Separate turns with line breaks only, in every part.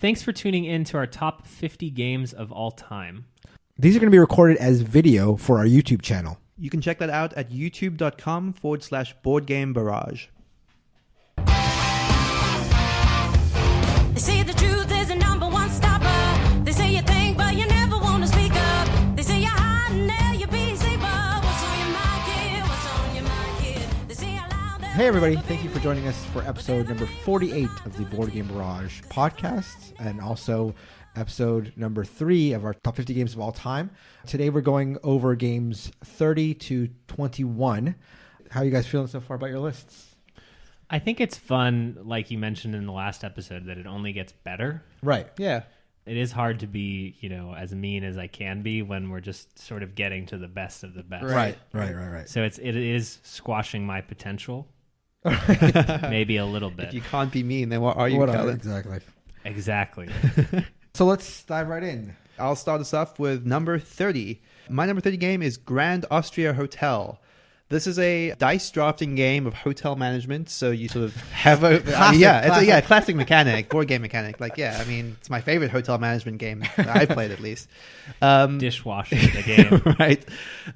Thanks for tuning in to our top 50 games of all time.
These are going to be recorded as video for our YouTube channel.
You can check that out at youtube.com/boardgamebarrage.
They say the truth is a number one stopper. They say you think, but you never want to speak up. They say you're hiding there, you're busy, but what's on your mind, kid? What's on your mind, kid? They say out loud that
Hey everybody, thank you for joining us for episode number 48 of the Board Game Barrage podcast, and also episode number 3 of our top 50 games of all time. Today we're going over games 30 to 21. How are you guys feeling so far about your lists?
I think it's fun, like you mentioned in the last episode, that it only gets better.
Right.
Yeah.
It is hard to be, as mean as I can be when we're just sort of getting to the best of the best.
Right.
So it is squashing my potential. Maybe a little bit.
If you can't be mean, then what are you, Kalen?
Exactly.
So let's dive right in.
I'll start us off with number 30. My number 30 game is Grand Austria Hotel. This is a dice drafting game of hotel management. So you sort of have a classic mechanic, board game mechanic. It's my favorite hotel management game that I've played at least.
Dishwashing the game.
Right.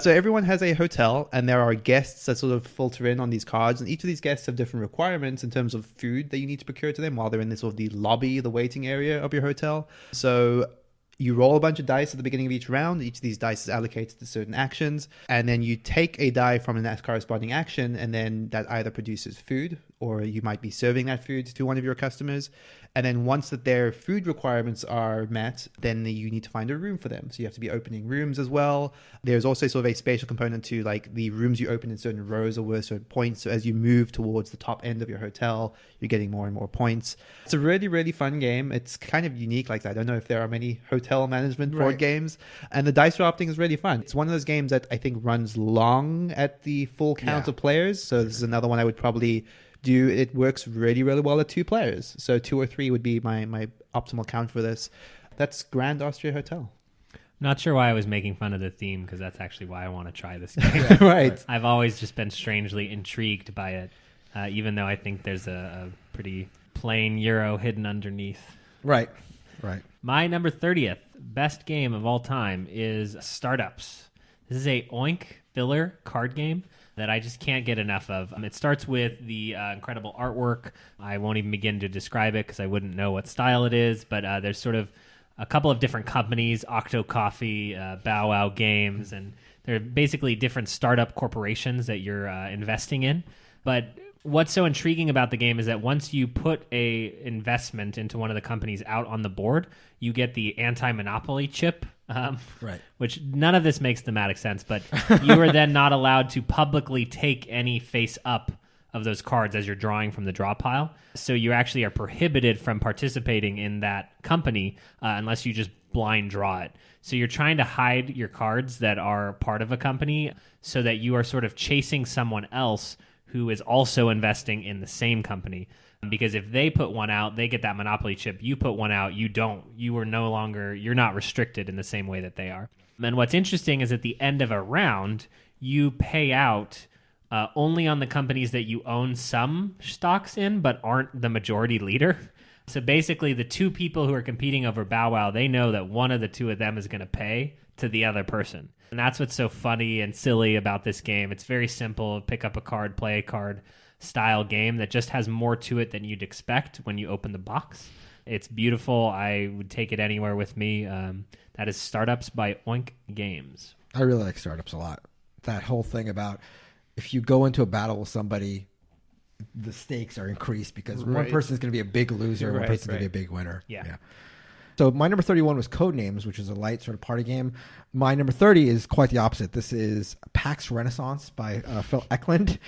So everyone has a hotel, and there are guests that sort of filter in on these cards, and each of these guests have different requirements in terms of food that you need to procure to them while they're in this sort of the lobby, the waiting area of your hotel. So you roll a bunch of dice at the beginning of each round. Each of these dice is allocated to certain actions. And then you take a die from that corresponding action, and then that either produces food, or you might be serving that food to one of your customers. And then once that their food requirements are met, then you need to find a room for them. So you have to be opening rooms as well. There's also sort of a spatial component to, like, the rooms you open in certain rows are worth certain points. So as you move towards the top end of your hotel, you're getting more and more points. It's a really, really fun game. It's kind of unique like that. I don't know if there are many hotel management board games. And the dice drafting is really fun. It's one of those games that I think runs long at the full count of players. So this is another one I would probably do. It works really, really well at 2 players. So 2 or 3 would be my optimal count for this. That's Grand Austria Hotel.
Not sure why I was making fun of the theme, because that's actually why I want to try this game.
Right.
I've always just been strangely intrigued by it, even though I think there's a pretty plain Euro hidden underneath.
Right.
My number 30th best game of all time is Startups. This is a oink filler card game that I just can't get enough of. It starts with the incredible artwork. I won't even begin to describe it because I wouldn't know what style it is, but there's sort of a couple of different companies, Octo Coffee, Bow Wow Games, and they're basically different startup corporations that you're investing in. But what's so intriguing about the game is that once you put a investment into one of the companies out on the board, you get the anti-monopoly chip, which none of this makes thematic sense, but you are then not allowed to publicly take any face up of those cards as you're drawing from the draw pile. So you actually are prohibited from participating in that company unless you just blind draw it. So you're trying to hide your cards that are part of a company so that you are sort of chasing someone else who is also investing in the same company. Because if they put one out, they get that monopoly chip. You put one out, you don't. You're not restricted in the same way that they are. And what's interesting is at the end of a round, you pay out only on the companies that you own some stocks in, but aren't the majority leader. So basically, the 2 people who are competing over Bow Wow, they know that one of the 2 of them is going to pay to the other person. And that's what's so funny and silly about this game. It's very simple. Pick up a card, play a card style game that just has more to it than you'd expect when you open the box. It's beautiful. I would take it anywhere with me. That is Startups by Oink Games.
I really like Startups a lot. That whole thing about if you go into a battle with somebody, the stakes are increased because one person is going to be a big loser, one person is going to be a big winner.
Yeah.
So my number 31 was Codenames, which is a light sort of party game. My number 30 is quite the opposite. This is Pax Renaissance by Phil Eklund,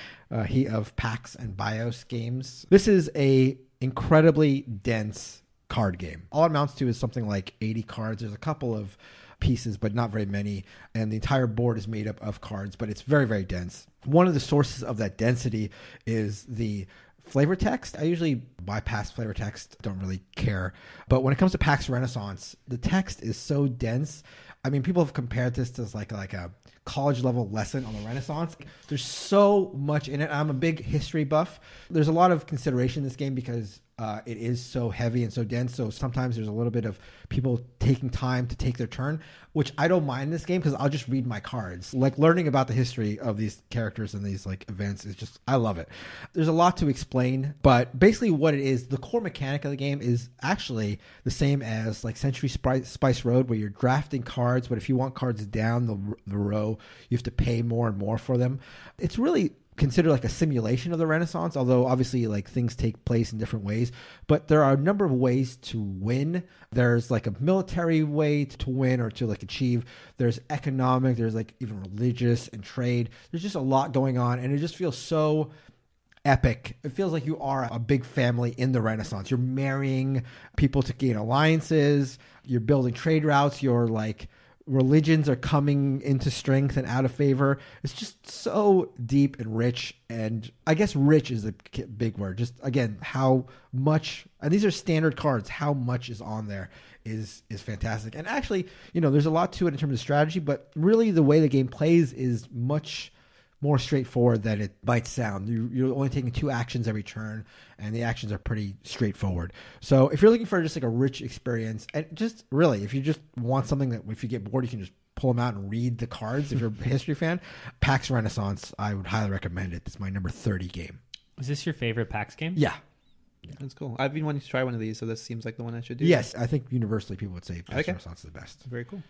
he of Pax and Bios games. This is a incredibly dense card game. All it amounts to is something like 80 cards. There's a couple of pieces, but not very many. And the entire board is made up of cards, but it's very, very dense. One of the sources of that density is the flavor text. I usually bypass flavor text, don't really care. But when it comes to PAX Renaissance, the text is so dense. I mean, people have compared this to like a college level lesson on the Renaissance. There's so much in it. I'm a big history buff. There's a lot of consideration in this game because it is so heavy and so dense. So sometimes there's a little bit of people taking time to take their turn, which I don't mind in this game because I'll just read my cards. Like learning about the history of these characters and these like events is just, I love it. There's a lot to explain, but basically what it is, the core mechanic of the game is actually the same as like Century Spice Road, where you're drafting cards, but if you want cards down the row, you have to pay more and more for them. It's really considered like a simulation of the Renaissance, although obviously like things take place in different ways, but there are a number of ways to win. There's like a military way to win or to like achieve. There's economic, there's like even religious and trade. There's just a lot going on, and it just feels so epic. It feels like you are a big family in the Renaissance. You're marrying people to gain alliances, you're building trade routes, you're like religions are coming into strength and out of favor. It's just so deep and rich, and I guess rich is a big word. Just again, how much, and these are standard cards, how much is on there is fantastic. And actually, you know, there's a lot to it in terms of strategy, but really the way the game plays is much more straightforward than it might sound. You're only taking 2 actions every turn, and the actions are pretty straightforward. So if you're looking for just like a rich experience, and just really, if you just want something that if you get bored, you can just pull them out and read the cards. If you're a history fan, PAX Renaissance, I would highly recommend it. It's my number 30 game.
Is this your favorite PAX game?
Yeah.
That's cool. I've been wanting to try one of these, so this seems like the one I should do.
Yes, I think universally people would say PAX Renaissance is the best.
Very cool.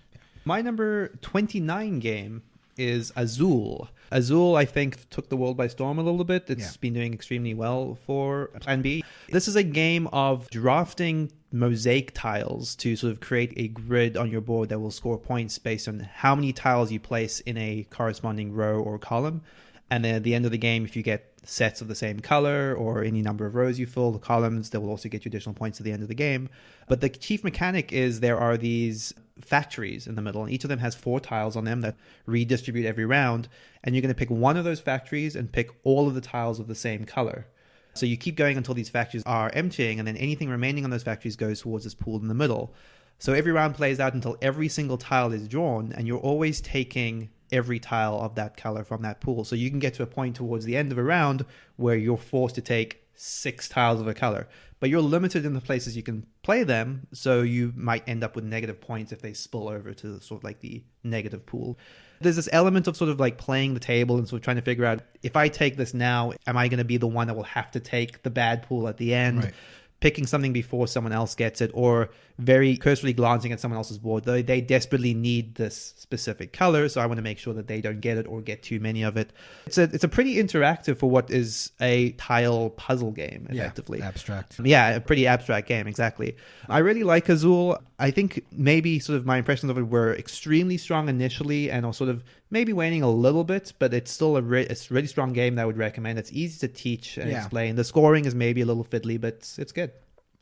My number 29 game is Azul. Azul, I think, took the world by storm a little bit. It's been doing extremely well for Plan B. This is a game of drafting mosaic tiles to sort of create a grid on your board that will score points based on how many tiles you place in a corresponding row or column. And then at the end of the game, if you get sets of the same color or any number of rows you fill, the columns, that will also get you additional points at the end of the game. But the chief mechanic is there are these factories in the middle, and each of them has 4 tiles on them that redistribute every round. And you're going to pick one of those factories and pick all of the tiles of the same color. So you keep going until these factories are emptying, and then anything remaining on those factories goes towards this pool in the middle. So every round plays out until every single tile is drawn, and you're always taking every tile of that color from that pool. So you can get to a point towards the end of a round where you're forced to take 6 tiles of a color, but you're limited in the places you can play them. So you might end up with negative points if they spill over to sort of like the negative pool. There's this element of sort of like playing the table and sort of trying to figure out, if I take this now, am I going to be the one that will have to take the bad pool at the end?
Right.
Picking something before someone else gets it, or very cursorily glancing at someone else's board. They desperately need this specific color, so I want to make sure that they don't get it or get too many of it. It's a pretty interactive for what is a tile puzzle game, effectively.
Yeah, abstract.
Yeah, a pretty abstract game, exactly. I really like Azul. I think maybe sort of my impressions of it were extremely strong initially and are sort of maybe waning a little bit, but it's still it's a really strong game that I would recommend. It's easy to teach and explain. The scoring is maybe a little fiddly, but it's good.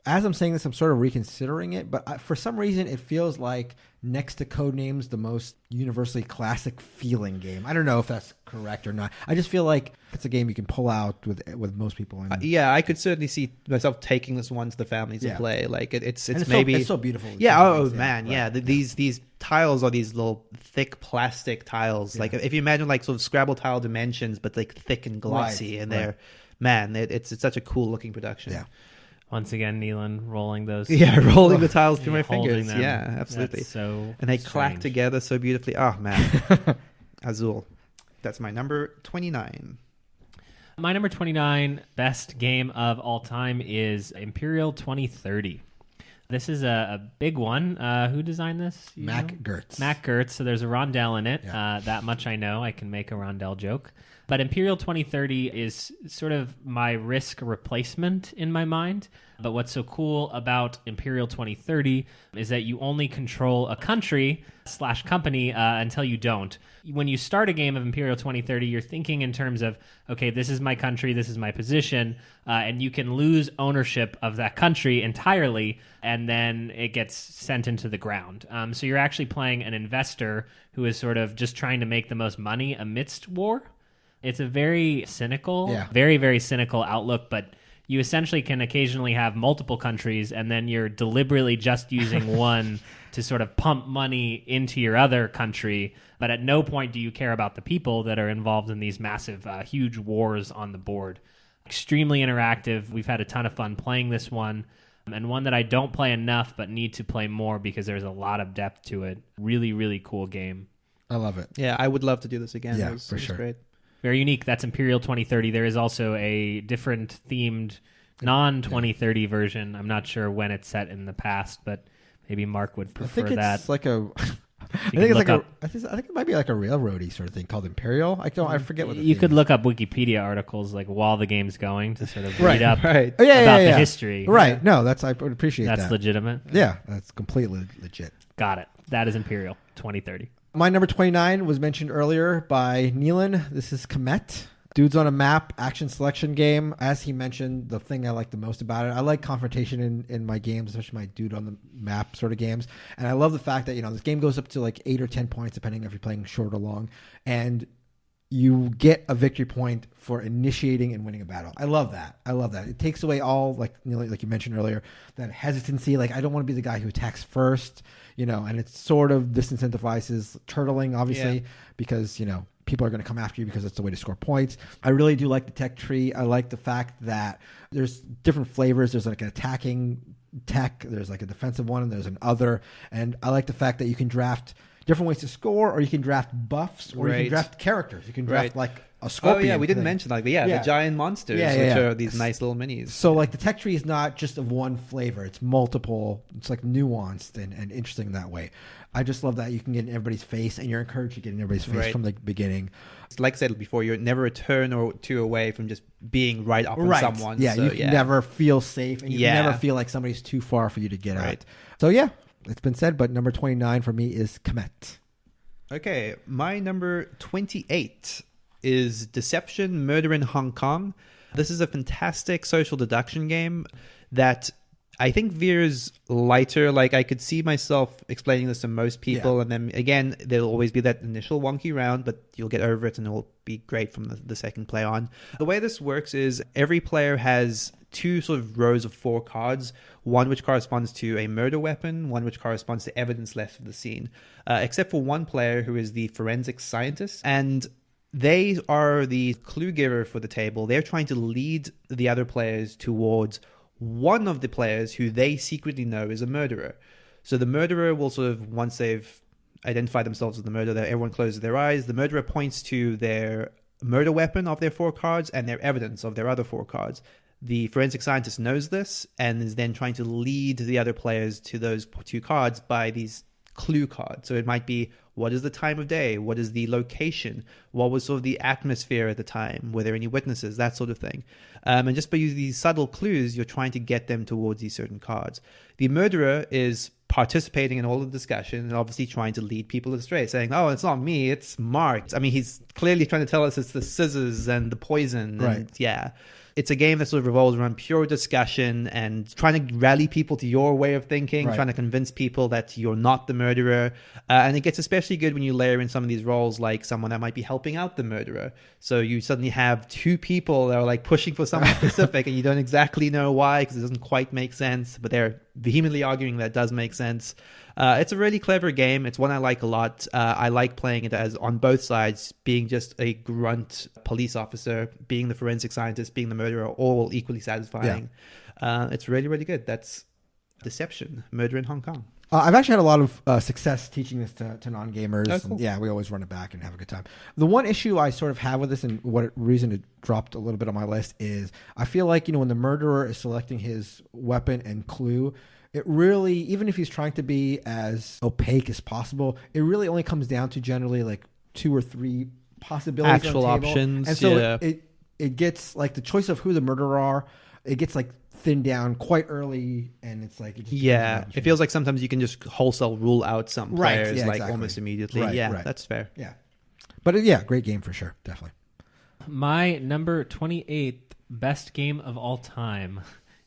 As I'm saying this, I'm sort of reconsidering it, but for some reason it feels like next to Codenames, the most universally classic feeling game. I don't know if that's correct or not. I just feel like it's a game you can pull out with most people. And
yeah, I could certainly see myself taking this one to the families to play. Like it's maybe
it's so beautiful.
Yeah. Oh man. Yeah. These tiles are these little thick plastic tiles. Yeah. Like if you imagine like sort of Scrabble tile dimensions, but like thick and glossy, and they're it's such a cool looking production.
Yeah.
Once again, Neilan rolling those.
Yeah, rolling the tiles through my fingers.
Them.
Yeah, absolutely.
That's so
and they
strange.
clack together so beautifully. Oh, man. Azul. That's my number 29.
My number 29 best game of all time is Imperial 2030. This is a big one. Who designed this?
Mac Gertz.
Mac Gertz. So there's a rondelle in it.
Yeah.
That much I know. I can make a rondelle joke. But Imperial 2030 is sort of my Risk replacement in my mind. But what's so cool about Imperial 2030 is that you only control a country/company until you don't. When you start a game of Imperial 2030, you're thinking in terms of, okay, this is my country, this is my position, and you can lose ownership of that country entirely, and then it gets sent into the ground. So you're actually playing an investor who is sort of just trying to make the most money amidst war. It's a very cynical, very, very cynical outlook, but you essentially can occasionally have multiple countries, and then you're deliberately just using one to sort of pump money into your other country, but at no point do you care about the people that are involved in these massive, huge wars on the board. Extremely interactive. We've had a ton of fun playing this one, and one that I don't play enough but need to play more because there's a lot of depth to it. Really, really cool game.
I love it.
Yeah, I would love to do this again.
Yeah,
It was,
for
it was
sure.
Great.
Very unique. That's Imperial 2030. There is also a different themed non-2030 version. I'm not sure when it's set in the past, but maybe Mark would
I
prefer
think
that.
it's like a. I
can
think it's
look
like
up-
I think it might be like a railroady sort of thing called Imperial. I forget what the
You
theme
could
is.
look up Wikipedia articles like while the game's going to sort of
Right,
read up
Right.
Oh, yeah,
about
yeah, yeah.
the history.
Right. No, I would appreciate
That's
that.
legitimate.
Yeah, that's completely legit.
Got it. That is Imperial 2030.
My number 29 was mentioned earlier by Neilan. This is Kemet. Dudes on a map, action selection game. As he mentioned, the thing I like the most about it, I like confrontation in my games, especially my dude on the map sort of games. And I love the fact that, this game goes up to like 8 or 10 points, depending if you're playing short or long. And you get a victory point for initiating and winning a battle. I love that. It takes away all, like you mentioned earlier, that hesitancy. Like, I don't want to be the guy who attacks first, and it sort of disincentivizes turtling, obviously, because, people are going to come after you because it's the way to score points. I really do like the tech tree. I like the fact that there's different flavors. There's like an attacking tech. There's like a defensive one, and there's an other. And I like the fact that you can draft different ways to score, or you can draft buffs, or you
Right.
can draft characters. You can draft
Right.
like a scorpion.
Oh yeah, we didn't
thing.
mention the
Yeah.
giant monsters,
Yeah, yeah,
which
yeah.
are these nice little minis.
So like the tech tree is not just of one flavor. It's multiple. It's like nuanced and interesting in that way. I just love that you can get in everybody's face, and you're encouraged to get in everybody's face
Right.
from the beginning.
Like I said before, you're never a turn or two away from just being right up on someone.
Yeah,
so,
you can never feel safe, and you
Yeah.
can never feel like somebody's too far for you to get
Right.
out. So yeah, it's been said, but number 29 for me is Kemet.
Okay, my number 28 is Deception Murder in Hong Kong. This is a fantastic social deduction game that I think veers lighter. Like, I could see myself explaining this to most people,
Yeah.
and then again, there'll always be that initial wonky round, but you'll get over it and it'll be great from the second play on. The way this works is every player has two sort of rows of 4 cards, one which corresponds to a murder weapon, one which corresponds to evidence left of the scene, except for one player who is the forensic scientist, and they are the clue giver for the table. They're trying to lead the other players towards one of the players who they secretly know is a murderer. So the murderer will sort of, once they've identified themselves as the murderer, everyone closes their eyes. The murderer points to their murder weapon of their 4 cards and their evidence of their other 4 cards. The forensic scientist knows this and is then trying to lead the other players to those 2 cards by these clue cards. So it might be, what is the time of day? What is the location? What was sort of the atmosphere at the time? Were there any witnesses? That sort of thing. And just by using these subtle clues, you're trying to get them towards these certain cards. The murderer is participating in all the discussion and obviously trying to lead people astray, saying, oh, it's not me, it's Mark. I mean, he's clearly trying to tell us it's the scissors and the poison.
Right.
And yeah. It's a game that sort of revolves around pure discussion and trying to rally people to your way of thinking,
Right.
trying to convince people that you're not the murderer. And it gets especially good when you layer in some of these roles like someone that might be helping out the murderer. So you suddenly have 2 people that are like pushing for something specific and you don't exactly know why because it doesn't quite make sense, but they're vehemently arguing that it does make sense. It's a really clever game. It's one I like a lot. I like playing it as on both sides, being just a grunt police officer, being the forensic scientist, being the murderer, all equally satisfying. It's really, really good. That's Deception, Murder in Hong Kong.
I've actually had a lot of success teaching this to non-gamers.
Oh, cool.
And yeah, we always run it back and have a good time. The one issue I sort of have with this and what reason it dropped a little bit on my list is I feel like, when the murderer is selecting his weapon and clue, it really, even if he's trying to be as opaque as possible, it really only comes down to generally like 2 or 3 possibilities.
Actual
on the table.
options,
And so
yeah.
it gets like the choice of who the murderer are, it gets like thinned down quite early, and it's like
It feels like sometimes you can just wholesale rule out some
Right,
players
yeah,
like
exactly.
almost immediately.
Right,
Yeah,
right.
that's fair.
yeah. But yeah, great game for sure, definitely.
My number 28 best game of all time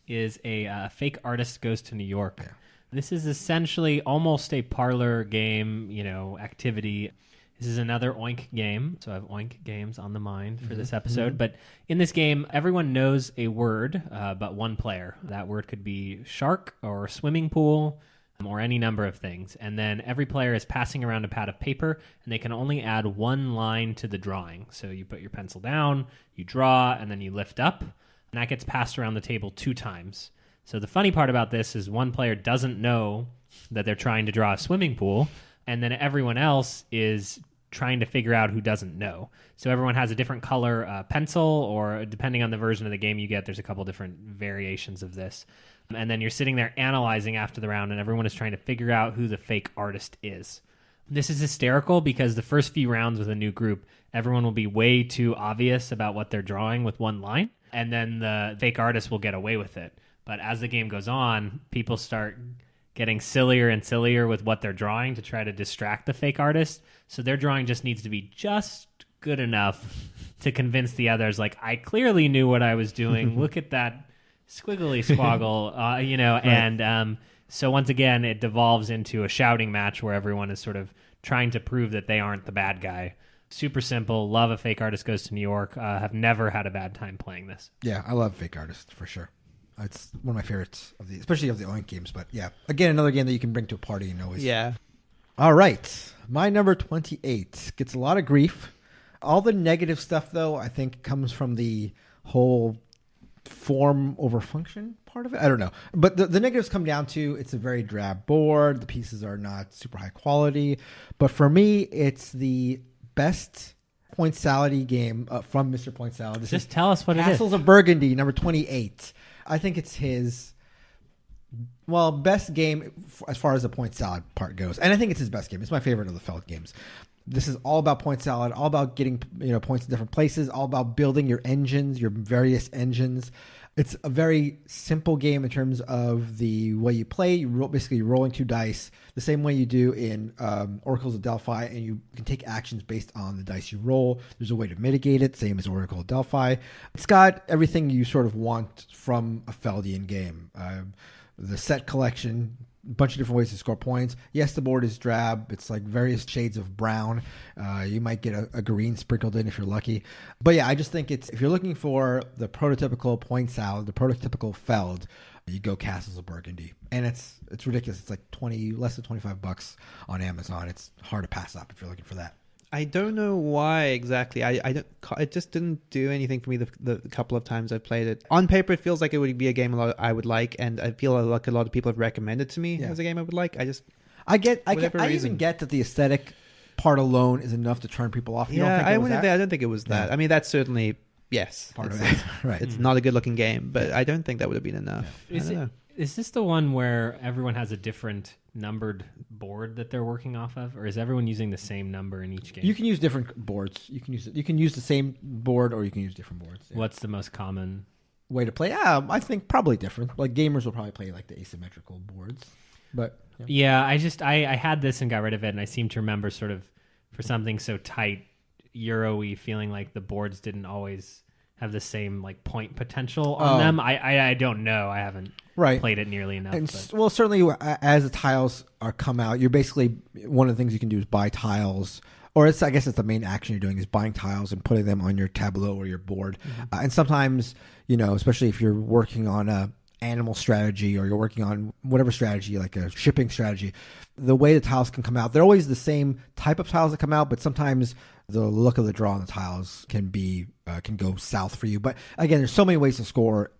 is a fake artist goes to New York.
Yeah.
This is essentially almost a parlor game, activity. This is another Oink game, so I have Oink games on the mind for this episode. But in this game, everyone knows a word, but one player. That word could be shark or swimming pool or any number of things. And then every player is passing around a pad of paper, and they can only add 1 line to the drawing. So you put your pencil down, you draw, and then you lift up. and that gets passed around the table 2 times. So the funny part about this is one player doesn't know that they're trying to draw a swimming pool, and then everyone else is trying to figure out who doesn't know. So everyone has a different color pencil, or depending on the version of the game you get, there's a couple different variations of this. And then you're sitting there analyzing after the round, and everyone is trying to figure out who the fake artist is. This is hysterical because the first few rounds with a new group, everyone will be way too obvious about what they're drawing with one line, and then the fake artist will get away with it. But as the game goes on, people start getting sillier and sillier with what they're drawing to try to distract the fake artist. So their drawing just needs to be just good enough to convince the others, like, I clearly knew what I was doing. Look at that squiggly squoggle,
Right.
And so once again, it devolves into a shouting match where everyone is sort of trying to prove that they aren't the bad guy. Super simple. Love A Fake Artist Goes to New York. Have never had a bad time playing this.
Yeah, I love Fake Artist for sure. It's one of my favorites especially of the Oink games. But yeah, again, another game that you can bring to a party and always.
Yeah.
All right, my number 28 gets a lot of grief. All the negative stuff, though, I think comes from the whole form over function part of it. I don't know, but the negatives come down to it's a very drab board. The pieces are not super high quality, but for me, it's the best point salad game from Mr. Point Salad.
Just tell us what it is.
Castles of Burgundy, number 28. I think it's his, best game as far as the point salad part goes. And I think it's his best game. It's my favorite of the Feld games. This is all about point salad, all about getting points in different places, all about building your engines, your various engines. It's a very simple game in terms of the way you play. Basically, you're rolling 2 dice the same way you do in Oracles of Delphi, and you can take actions based on the dice you roll. There's a way to mitigate it, same as Oracle of Delphi. It's got everything you sort of want from a Feldian game. The set collection, a bunch of different ways to score points. Yes, the board is drab. It's like various shades of brown. You might get a green sprinkled in if you're lucky. But yeah, I just think if you're looking for the prototypical point salad, the prototypical Feld, you go Castles of Burgundy. And it's ridiculous. It's like less than $25 on Amazon. It's hard to pass up if you're looking for that.
I don't know why exactly. It just didn't do anything for me the couple of times I played it. On paper, it feels like it would be a game I would like, and I feel like a lot of people have recommended to me as a game I would like. I
even get that the aesthetic part alone is enough to turn people off.
I don't think it was that. Yeah. I mean, that's certainly
part of it. Right.
It's not a good looking game, but I don't think that would have been enough.
Yeah. Is this the one where everyone has a different numbered board that they're working off of, or is everyone using the same number in each game?
You can use different boards. You can use the same board, or you can use different boards. Yeah.
What's the most common
way to play? Yeah, I think probably different. Like gamers will probably play like the asymmetrical boards. But
yeah, I had this and got rid of it, and I seem to remember sort of for something so tight, Euro-y, feeling like the boards didn't always have the same like point potential on them. I don't know. I haven't played it nearly enough.
And well, certainly as the tiles come out, you're basically, one of the things you can do is buy tiles, or I guess it's the main action you're doing is buying tiles and putting them on your tableau or your board. Mm-hmm. And sometimes, especially if you're working on a animal strategy or you're working on whatever strategy, like a shipping strategy, the way the tiles can come out, they're always the same type of tiles that come out, but sometimes the look of the draw on the tiles can go south for you. But again, there's so many ways to score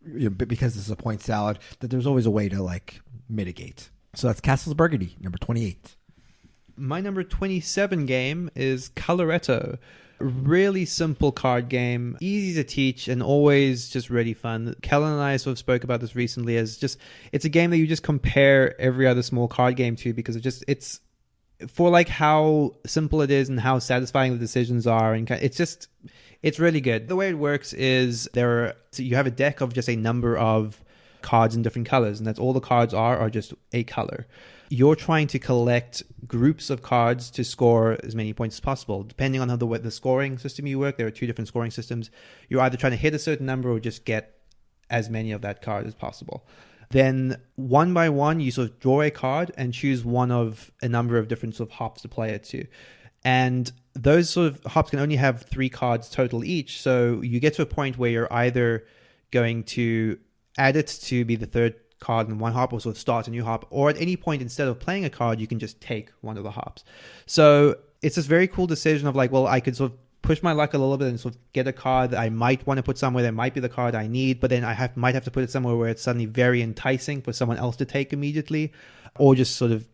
because this is a point salad that there's always a way to like mitigate. So that's Castles of Burgundy, number 28.
My number 27 game is Coloretto. Really simple card game, easy to teach, and always just really fun. Kalen and I sort of spoke about this recently as it's a game that you just compare every other small card game to, because it's for like how simple it is and how satisfying the decisions are, and it's really good. The way it works is you have a deck of just a number of cards in different colors, and that's all the cards are just a color. You're trying to collect groups of cards to score as many points as possible. Depending on how the scoring system you work, there are 2 different scoring systems. You're either trying to hit a certain number or just get as many of that card as possible. Then one by one, you sort of draw a card and choose one of a number of different sort of hops to play it to. And those sort of hops can only have 3 cards total each. So you get to a point where you're either going to add it to be the third card in one hop, or sort of start a new hop, or at any point instead of playing a card you can just take one of the hops. So it's this very cool decision of like, well, I could sort of push my luck a little bit and sort of get a card that I might want to put somewhere that might be the card I need, but then might have to put it somewhere where it's suddenly very enticing for someone else to take immediately, or just sort of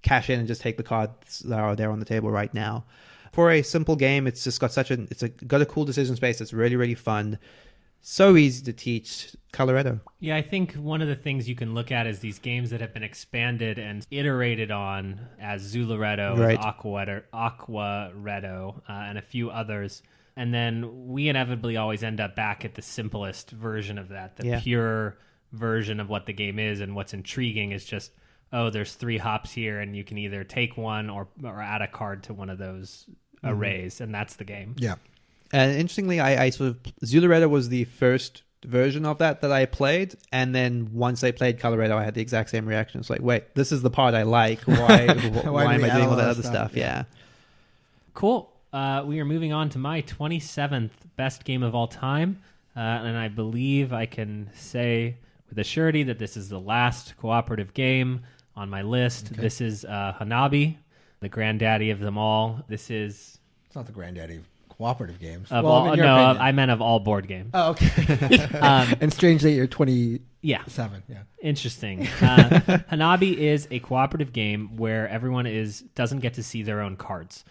cash in and just take the cards that are there on the table right now. For a simple game, it's just got got a cool decision space that's really, really fun. So easy to teach. Coloretto.
Yeah, I think one of the things you can look at is these games that have been expanded and iterated on as Zularetto,
Right.
as Aquaretto, and a few others. And then we inevitably always end up back at the simplest version of that, the pure version of what the game is. And what's intriguing is just, there's 3 hops here, and you can either take one or add a card to one of those arrays, and that's the game.
Yeah.
And interestingly, I sort of Zularetto was the first version of that I played, and then once I played Coloretto, I had the exact same reaction. It's like, wait, this is the part I like. Why am I doing all that other stuff? Yeah.
Cool. We are moving on to my 27th best game of all time, and I believe I can say with a surety that this is the last cooperative game on my list. Okay. This is Hanabi, the granddaddy of them all. This is...
It's not the granddaddy of cooperative games.
I meant of all board games.
Oh, okay. And strangely, you're 27. Yeah.
Interesting. Hanabi is a cooperative game where everyone doesn't get to see their own cards.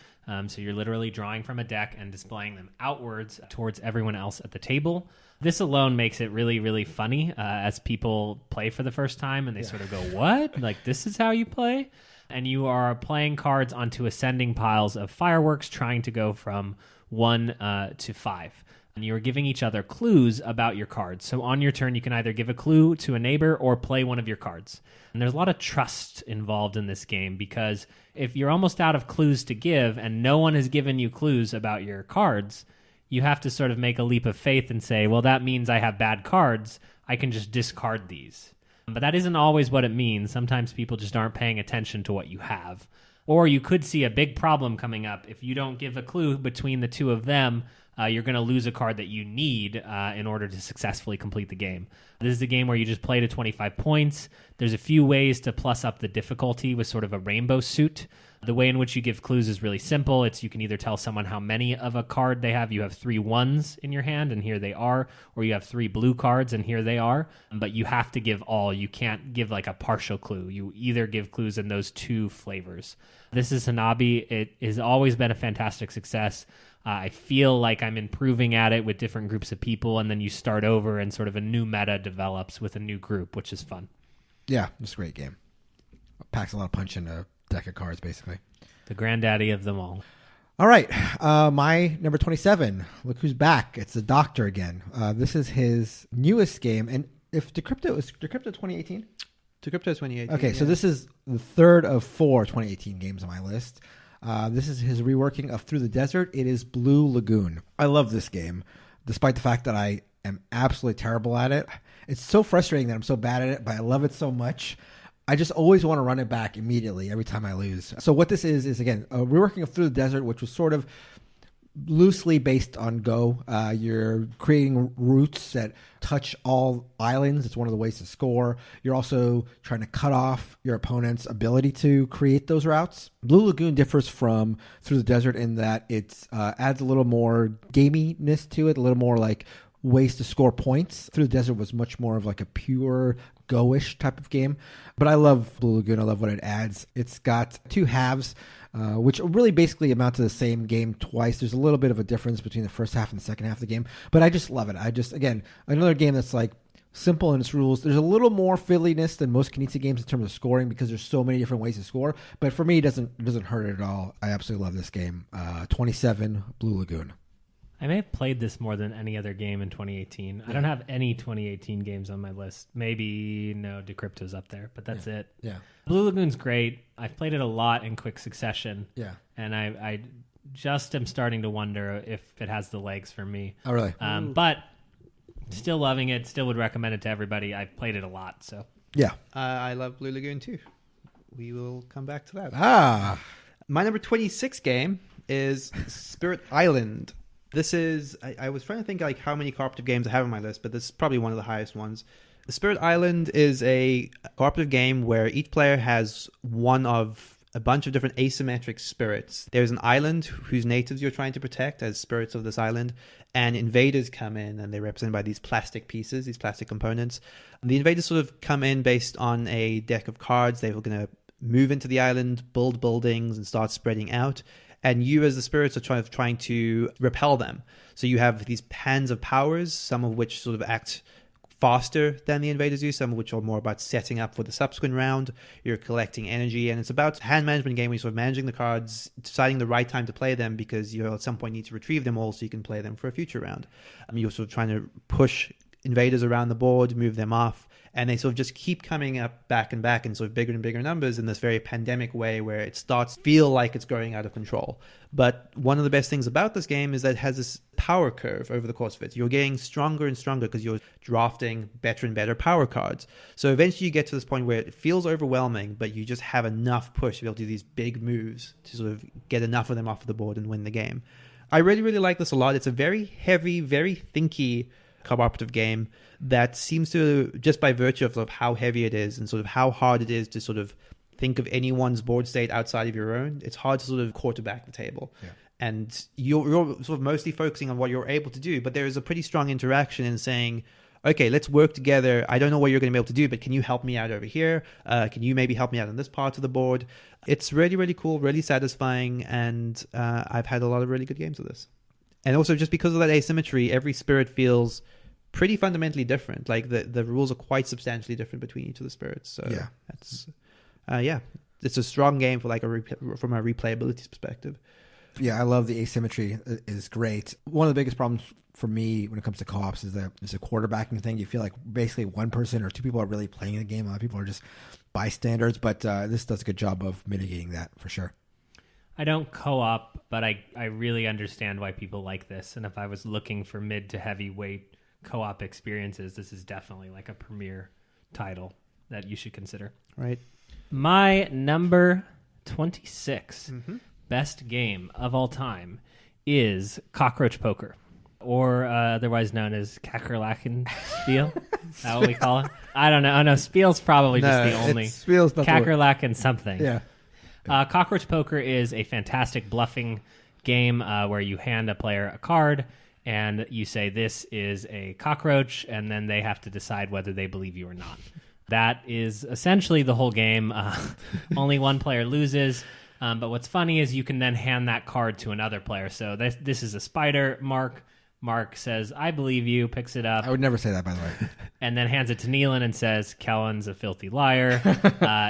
So you're literally drawing from a deck and displaying them outwards towards everyone else at the table. This alone makes it really, really funny as people play for the first time and they sort of go, what? Like, this is how you play? And you are playing cards onto ascending piles of fireworks, trying to go from 1 to 5. And you're giving each other clues about your cards. So on your turn, you can either give a clue to a neighbor or play one of your cards. And there's a lot of trust involved in this game, because if you're almost out of clues to give and no one has given you clues about your cards, you have to sort of make a leap of faith and say, well, that means I have bad cards. I can just discard these. But that isn't always what it means. Sometimes people just aren't paying attention to what you have. Or you could see a big problem coming up. If you don't give a clue between the two of them, you're going to lose a card that you need in order to successfully complete the game. This is a game where you just play to 25 points. There's a few ways to plus up the difficulty with sort of a rainbow suit. The way in which you give clues is really simple. You can either tell someone how many of a card they have. You have 3 ones in your hand, and here they are. Or you have 3 blue cards, and here they are. But you have to give all. You can't give like a partial clue. You either give clues in those 2 flavors. This is Hanabi. It has always been a fantastic success. I feel like I'm improving at it with different groups of people, and then you start over and sort of a new meta develops with a new group, which is fun.
Yeah, it's a great game. Packs a lot of punch in a deck of cards, basically.
The granddaddy of them all.
All right. My number 27. Look who's back. It's the Doctor again. This is his newest game. And if Decrypto 2018?
Decrypto 2018.
Okay, so this is the third of 4 2018 games on my list. This is his reworking of Through the Desert. It is Blue Lagoon. I love this game, despite the fact that I am absolutely terrible at it. It's so frustrating that I'm so bad at it, but I love it so much. I just always want to run it back immediately every time I lose. So what this is again, a reworking of Through the Desert, which was sort of loosely based on Go. You're creating routes that touch all islands. It's one of the ways to score. You're also trying to cut off your opponent's ability to create those routes. Blue Lagoon differs from Through the Desert in that it adds a little more gaminess to it, a little more like ways to score points. Through the Desert was much more of like a pure Go-ish type of game. But I love Blue Lagoon. I love what it adds. It's got 2 halves, which really basically amount to the same game twice. There's a little bit of a difference between the first half and the second half of the game. But I just love it. Again, another game that's like simple in its rules. There's a little more fiddliness than most Knizia games in terms of scoring because there's so many different ways to score. But for me, it doesn't hurt it at all. I absolutely love this game. 27, Blue Lagoon.
I may have played this more than any other game in 2018. I don't have any 2018 games on my list. Maybe, Decrypto's up there, but that's it.
Yeah.
Blue Lagoon's great. I've played it a lot in quick succession.
Yeah.
And I just am starting to wonder if it has the legs for me.
Oh, really?
But still loving it. Still would recommend it to everybody. I've played it a lot, so.
Yeah.
I love Blue Lagoon too. We will come back to that. My number 26 game is Spirit Island. This is, I was trying to think like how many cooperative games I have on my list, but this is probably one of the highest ones. The Spirit Island is a cooperative game where each player has one of a bunch of different asymmetric spirits. There's an island whose natives you're trying to protect as spirits of this island, and invaders come in, and they're represented by these plastic pieces, these plastic components. And the invaders sort of come in based on a deck of cards. They're going to move into the island, build buildings, and start spreading out. And you as the spirits are trying to repel them. So you have these hands of powers, some of which sort of act faster than the invaders do, some of which are more about setting up for the subsequent round. You're collecting energy, and it's about a hand management game where you're sort of managing the cards, deciding the right time to play them, because you at some point need to retrieve them all so you can play them for a future round. You're sort of trying to push invaders around the board, move them off, and they sort of just keep coming up back and back in sort of bigger and bigger numbers in this very pandemic way where it starts to feel like it's going out of control. But one of the best things about this game is that it has this power curve over the course of it. You're getting stronger and stronger because you're drafting better and better power cards. So eventually you get to this point where it feels overwhelming, but you just have enough push to be able to do these big moves to sort of get enough of them off of the board and win the game. I really, really like this a lot. It's a very heavy, very thinky cooperative game that seems to, just by virtue of, sort of how heavy it is and sort of how hard it is to sort of think of anyone's board state outside of your own, it's hard to sort of quarterback the table. Yeah. And you're sort of mostly focusing on what you're able to do, but there is a pretty strong interaction in saying, okay, let's work together. I don't know what you're going to be able to do, but can you help me out over here? Can you maybe help me out on this part of the board? It's really, really cool, really satisfying, and I've had a lot of really good games with this. And also, just because of that asymmetry, every spirit feels pretty fundamentally different. Like the rules are quite substantially different between each of the spirits. So
yeah,
that's it's a strong game for like from a replayability perspective.
Yeah, I love the asymmetry. It is great. One of the biggest problems for me when it comes to co-ops is that it's a quarterbacking thing. You feel like basically one person or two people are really playing the game. A lot of people are just bystanders, but this does a good job of mitigating that for sure.
I don't co-op, but I really understand why people like this. And if I was looking for mid to heavyweight co-op experiences, this is definitely like a premier title that you should consider.
Right.
My number 26 best game of all time is Cockroach Poker, or otherwise known as Kakerlaken Spiel. Is that what we call it? I don't know. Oh, no, Spiel's probably just the only.
Spiel's not
Kakerlaken something.
Yeah.
Cockroach Poker is a fantastic bluffing game where you hand a player a card and you say, this is a cockroach, and then they have to decide whether they believe you or not. That is essentially the whole game. Only one player loses. But what's funny is you can then hand that card to another player. So this is a spider, Mark. Mark says, I believe you, picks it up.
I would never say that, by the way.
And then hands it to Neilan and says, Kalen's a filthy liar.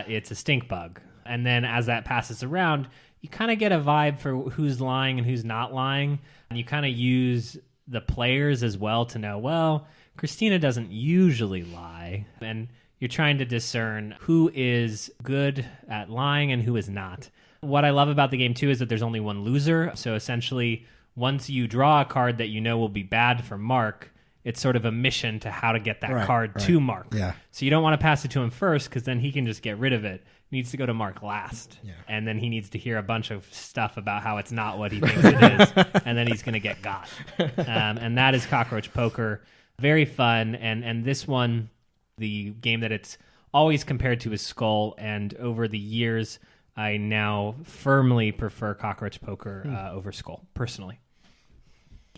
It's a stink bug. And then as that passes around, you kind of get a vibe for who's lying and who's not lying. And you kind of use the players as well to know, well, Christina doesn't usually lie. And you're trying to discern who is good at lying and who is not. What I love about the game, too, is that there's only one loser. So essentially, once you draw a card that you know will be bad for Mark, it's sort of a mission to how to get that card to Mark. Yeah. So you don't want to pass it to him first because then he can just get rid of it. It needs to go to Mark last. Yeah. And then he needs to hear a bunch of stuff about how it's not what he thinks it is. And then he's going to get got. And that is Cockroach Poker. Very fun. And this one, the game that it's always compared to is Skull. And over the years, I now firmly prefer Cockroach Poker over Skull, personally.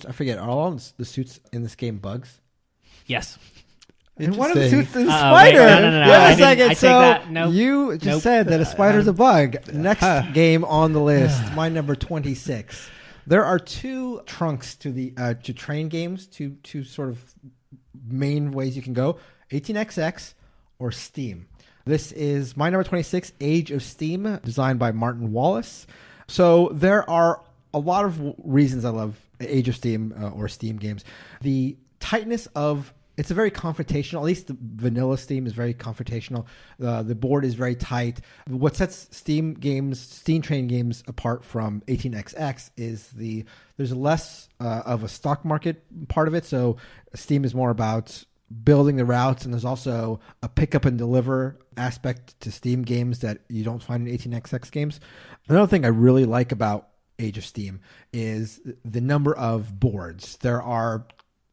I forget, are all the suits in this game bugs?
Yes.
And one of the suits is a spider.
Wait, no.
Wait a second.
I take that. Nope.
You just said that a spider's a bug. Next game on the list, my number 26. There are two trunks to the to train games, two sort of main ways you can go, 18xx or Steam. This is my number 26, Age of Steam, designed by Martin Wallace. So there are a lot of reasons I love Age of Steam or Steam games. The tightness of, it's a very confrontational, at least the vanilla Steam is very confrontational. The board is very tight. What sets Steam train games apart from 18xx is there's less of a stock market part of it. So Steam is more about building the routes, and there's also a pick up and deliver aspect to Steam games that you don't find in 18xx games. Another thing I really like about Age of Steam is the number of boards. There are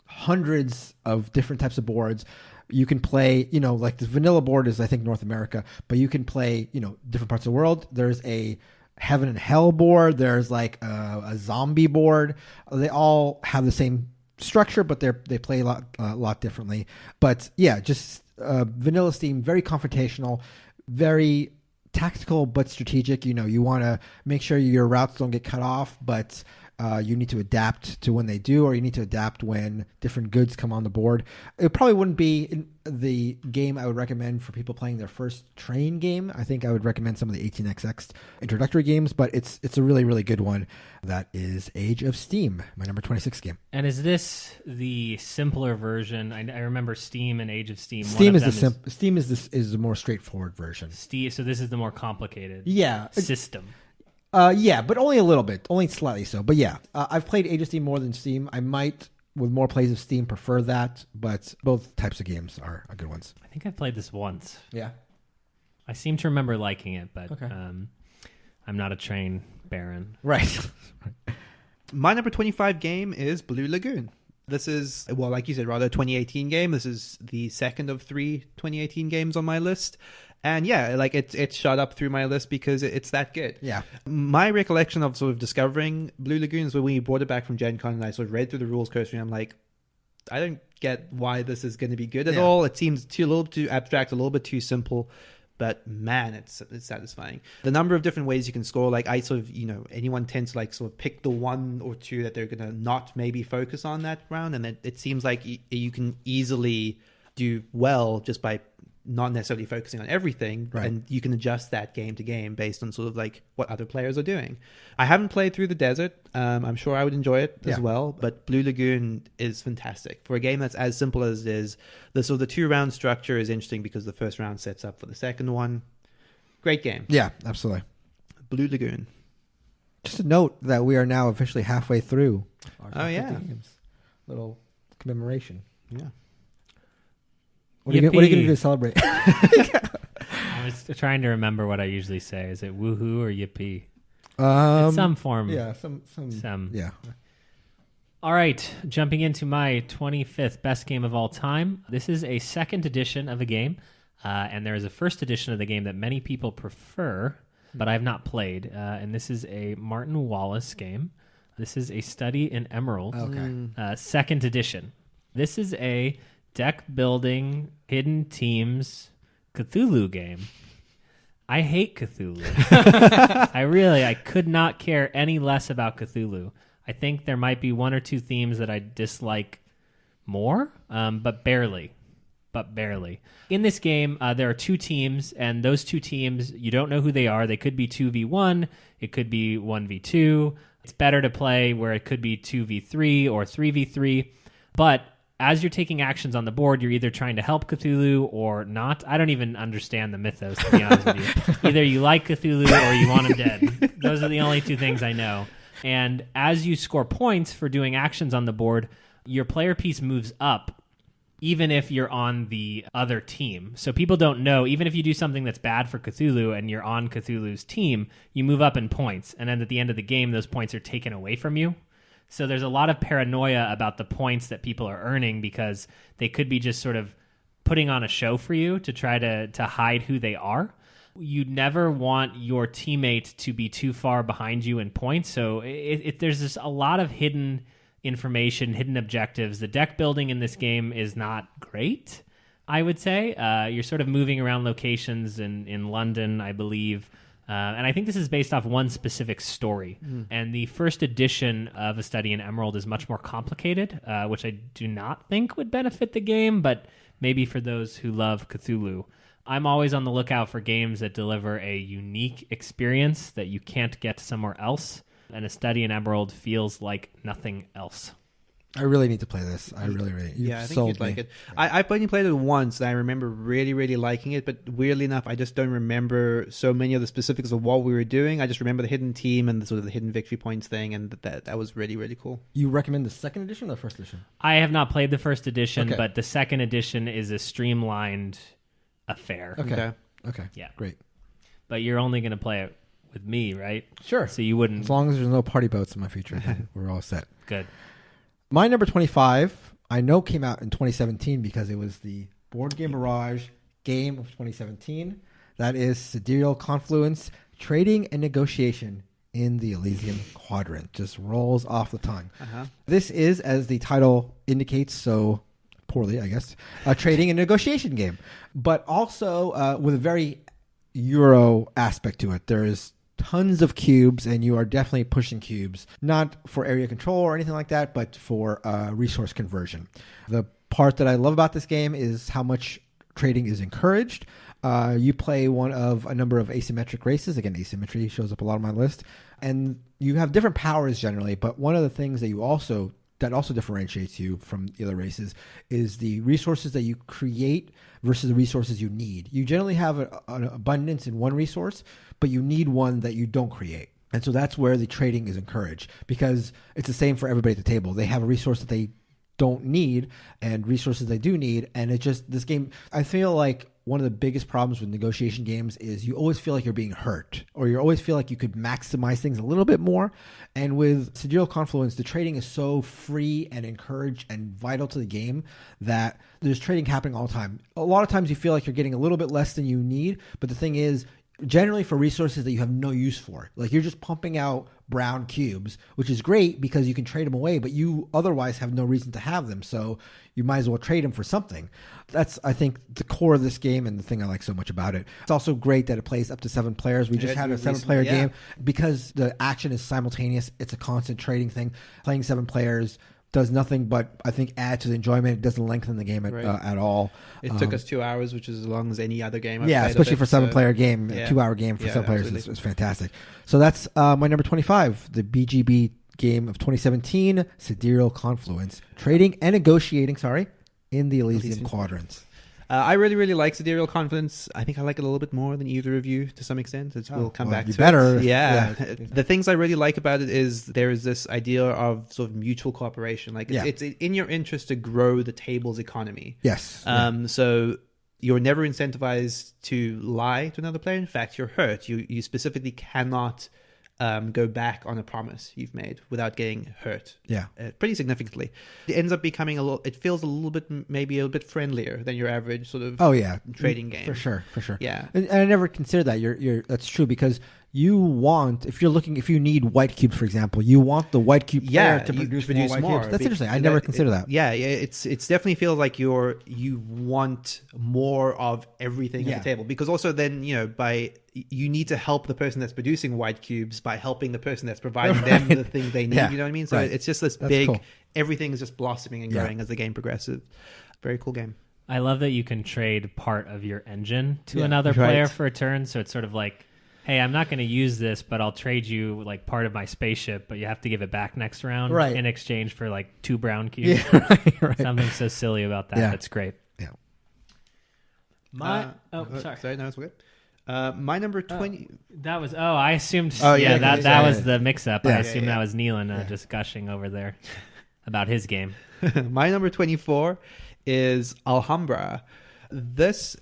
hundreds of different types of boards. You can play, like the vanilla board is, I think, North America, but you can play, different parts of the world. There's a heaven and hell board. There's like a zombie board. They all have the same structure, but they play a lot differently. But yeah, just vanilla Steam, very confrontational, very tactical but strategic. You want to make sure your routes don't get cut off, but you need to adapt to when they do, or you need to adapt when different goods come on the board. It probably wouldn't be the game I would recommend for people playing their first train game. I think I would recommend some of the 18xx introductory games, but it's a really, really good one. That is Age of Steam, my number 26 game.
And is this the simpler version? I remember Steam and Age of Steam.
Steam is the more straightforward version.
So this is the more complicated system.
Yeah, but only a little bit, only slightly so. But yeah, I've played Age of Steam more than Steam. I might, with more plays of Steam, prefer that, but both types of games are good ones.
I think I played this once.
Yeah.
I seem to remember liking it, but
okay.
I'm not a train baron.
Right.
My number 25 game is Blue Lagoon. This is, well, like you said, rather a 2018 game. This is the second of 3 2018 games on my list. And yeah, like it shot up through my list because it's that good.
Yeah.
My recollection of sort of discovering Blue Lagoon is when we brought it back from Gen Con and I sort of read through the rules cursory and I'm like, I don't get why this is going to be good at all. It seems a little too abstract, a little bit too simple. But man, it's satisfying. The number of different ways you can score, like I sort of, anyone tends to like sort of pick the one or two that they're going to not maybe focus on that round. And then it seems like you can easily do well just by not necessarily focusing on everything,
right.
And you can adjust that game to game based on sort of like what other players are doing. I haven't played through the desert. I'm sure I would enjoy it as well, but Blue Lagoon is fantastic for a game that's as simple as it is. The 2-round structure is interesting because the first round sets up for the second one. Great game.
Yeah, absolutely.
Blue Lagoon.
Just a note that we are now officially halfway through our 50 games. Little commemoration.
Yeah.
What are you going to do to celebrate?
I was trying to remember what I usually say. Is it woohoo or yippee? It's some form.
Yeah, some. Yeah.
All right, jumping into my 25th best game of all time. This is a second edition of a game, and there is a first edition of the game that many people prefer, but I have not played. And this is a Martin Wallace game. This is a Study in Emerald.
Okay.
Second edition. This is a deck building, hidden teams, Cthulhu game. I hate Cthulhu. I could not care any less about Cthulhu. I think there might be one or two themes that I dislike more, but barely. In this game, there are two teams, and those two teams, you don't know who they are. They could be 2v1. It could be 1v2. It's better to play where it could be 2v3 or 3v3. But as you're taking actions on the board, you're either trying to help Cthulhu or not. I don't even understand the mythos, to be honest with you. Either you like Cthulhu or you want him dead. Those are the only two things I know. And as you score points for doing actions on the board, your player piece moves up, even if you're on the other team. So people don't know, even if you do something that's bad for Cthulhu and you're on Cthulhu's team, you move up in points. And then at the end of the game, those points are taken away from you. So there's a lot of paranoia about the points that people are earning because they could be just sort of putting on a show for you to try to hide who they are. You never want your teammate to be too far behind you in points. So there's just a lot of hidden information, hidden objectives. The deck building in this game is not great, I would say. You're sort of moving around locations in London, I believe. And I think this is based off one specific story. And the first edition of A Study in Emerald is much more complicated, which I do not think would benefit the game, but maybe for those who love Cthulhu. I'm always on the lookout for games that deliver a unique experience that you can't get somewhere else. And A Study in Emerald feels like nothing else.
I really need to play this. I really.
I think you'd like it. I've only played it once, and I remember really, really liking it. But weirdly enough, I just don't remember so many of the specifics of what we were doing. I just remember the hidden team and the sort of the hidden victory points thing, and that was really, really cool.
You recommend the second edition or the first edition?
I have not played the first edition, but the second edition is a streamlined affair.
Okay.
Yeah.
Great.
But you're only going to play it with me, right?
Sure.
So you wouldn't.
As long as there's no party boats in my future, we're all set.
Good.
My number 25, I know came out in 2017 because it was the Board Game Barrage Game of 2017. That is Sidereal Confluence, Trading and Negotiation in the Elysian Quadrant. Just rolls off the tongue. This is, as the title indicates so poorly, I guess, a trading and negotiation game, but also with a very Euro aspect to it. There is tons of cubes, and you are definitely pushing cubes, not for area control or anything like that, but for resource conversion. The part that I love about this game is how much trading is encouraged. You play one of a number of asymmetric races. Again, asymmetry shows up a lot on my list. And you have different powers generally, but one of the things that also differentiates you from the other races is the resources that you create versus the resources you need. You generally have an abundance in one resource, but you need one that you don't create. And so that's where the trading is encouraged, because it's the same for everybody at the table. They have a resource that they don't need and resources they do need. And it just, this game, I feel like one of the biggest problems with negotiation games is you always feel like you're being hurt, or you always feel like you could maximize things a little bit more. And with Sidereal Confluence, the trading is so free and encouraged and vital to the game that there's trading happening all the time. A lot of times you feel like you're getting a little bit less than you need, but the thing is, generally for resources that you have no use for, like you're just pumping out brown cubes, which is great because you can trade them away, but you otherwise have no reason to have them, so you might as well trade them for something. That's, I think, the core of this game and the thing I like so much about it. It's also great that it plays up to 7 players. We just had a 7-player game because the action is simultaneous. It's a constant trading thing. Playing 7 players does nothing but, I think, add to the enjoyment. It doesn't lengthen the game at all.
It took us 2 hours, which is as long as any other game I've
played.
Especially
for 7-player game. A 2-hour game for 7 players is fantastic. So that's my number 25, the BGB game of 2017, Sidereal Confluence, Trading and Negotiating, in the Elysian Quadrants.
I really, really like Sidereal Confluence. I think I like it a little bit more than either of you to some extent. We'll come back to
better.
it. Yeah. The things I really like about it is there is this idea of sort of mutual cooperation. Like it's in your interest to grow the table's economy.
Yes.
So you're never incentivized to lie to another player. In fact, you're hurt. You specifically cannot go back on a promise you've made without getting hurt. Pretty significantly. It ends up becoming it feels a little bit, maybe a bit friendlier than your average sort of trading game.
For sure.
Yeah.
And I never considered that. That's true, because you want, if you need white cubes, for example, you want the white cube player to produce more white cubes. That's interesting. I never considered that.
Yeah, it's definitely feels like you want more of everything at the table, because also then you need to help the person that's producing white cubes by helping the person that's providing them the things they need. You know what I mean? So it's just this big, everything is just blossoming and growing as the game progresses. Very cool game.
I love that you can trade part of your engine to another player for a turn. So it's sort of like, hey, I'm not going to use this, but I'll trade you like part of my spaceship, but you have to give it back next round in exchange for like 2 brown cubes. Something so silly about that. That's great.
Yeah.
Sorry.
Sorry, no, it's okay. My number 20.
That was, I assumed,
that
was the mix-up. I assumed that was Neilan just gushing over there about his game.
My number 24 is Alhambra. This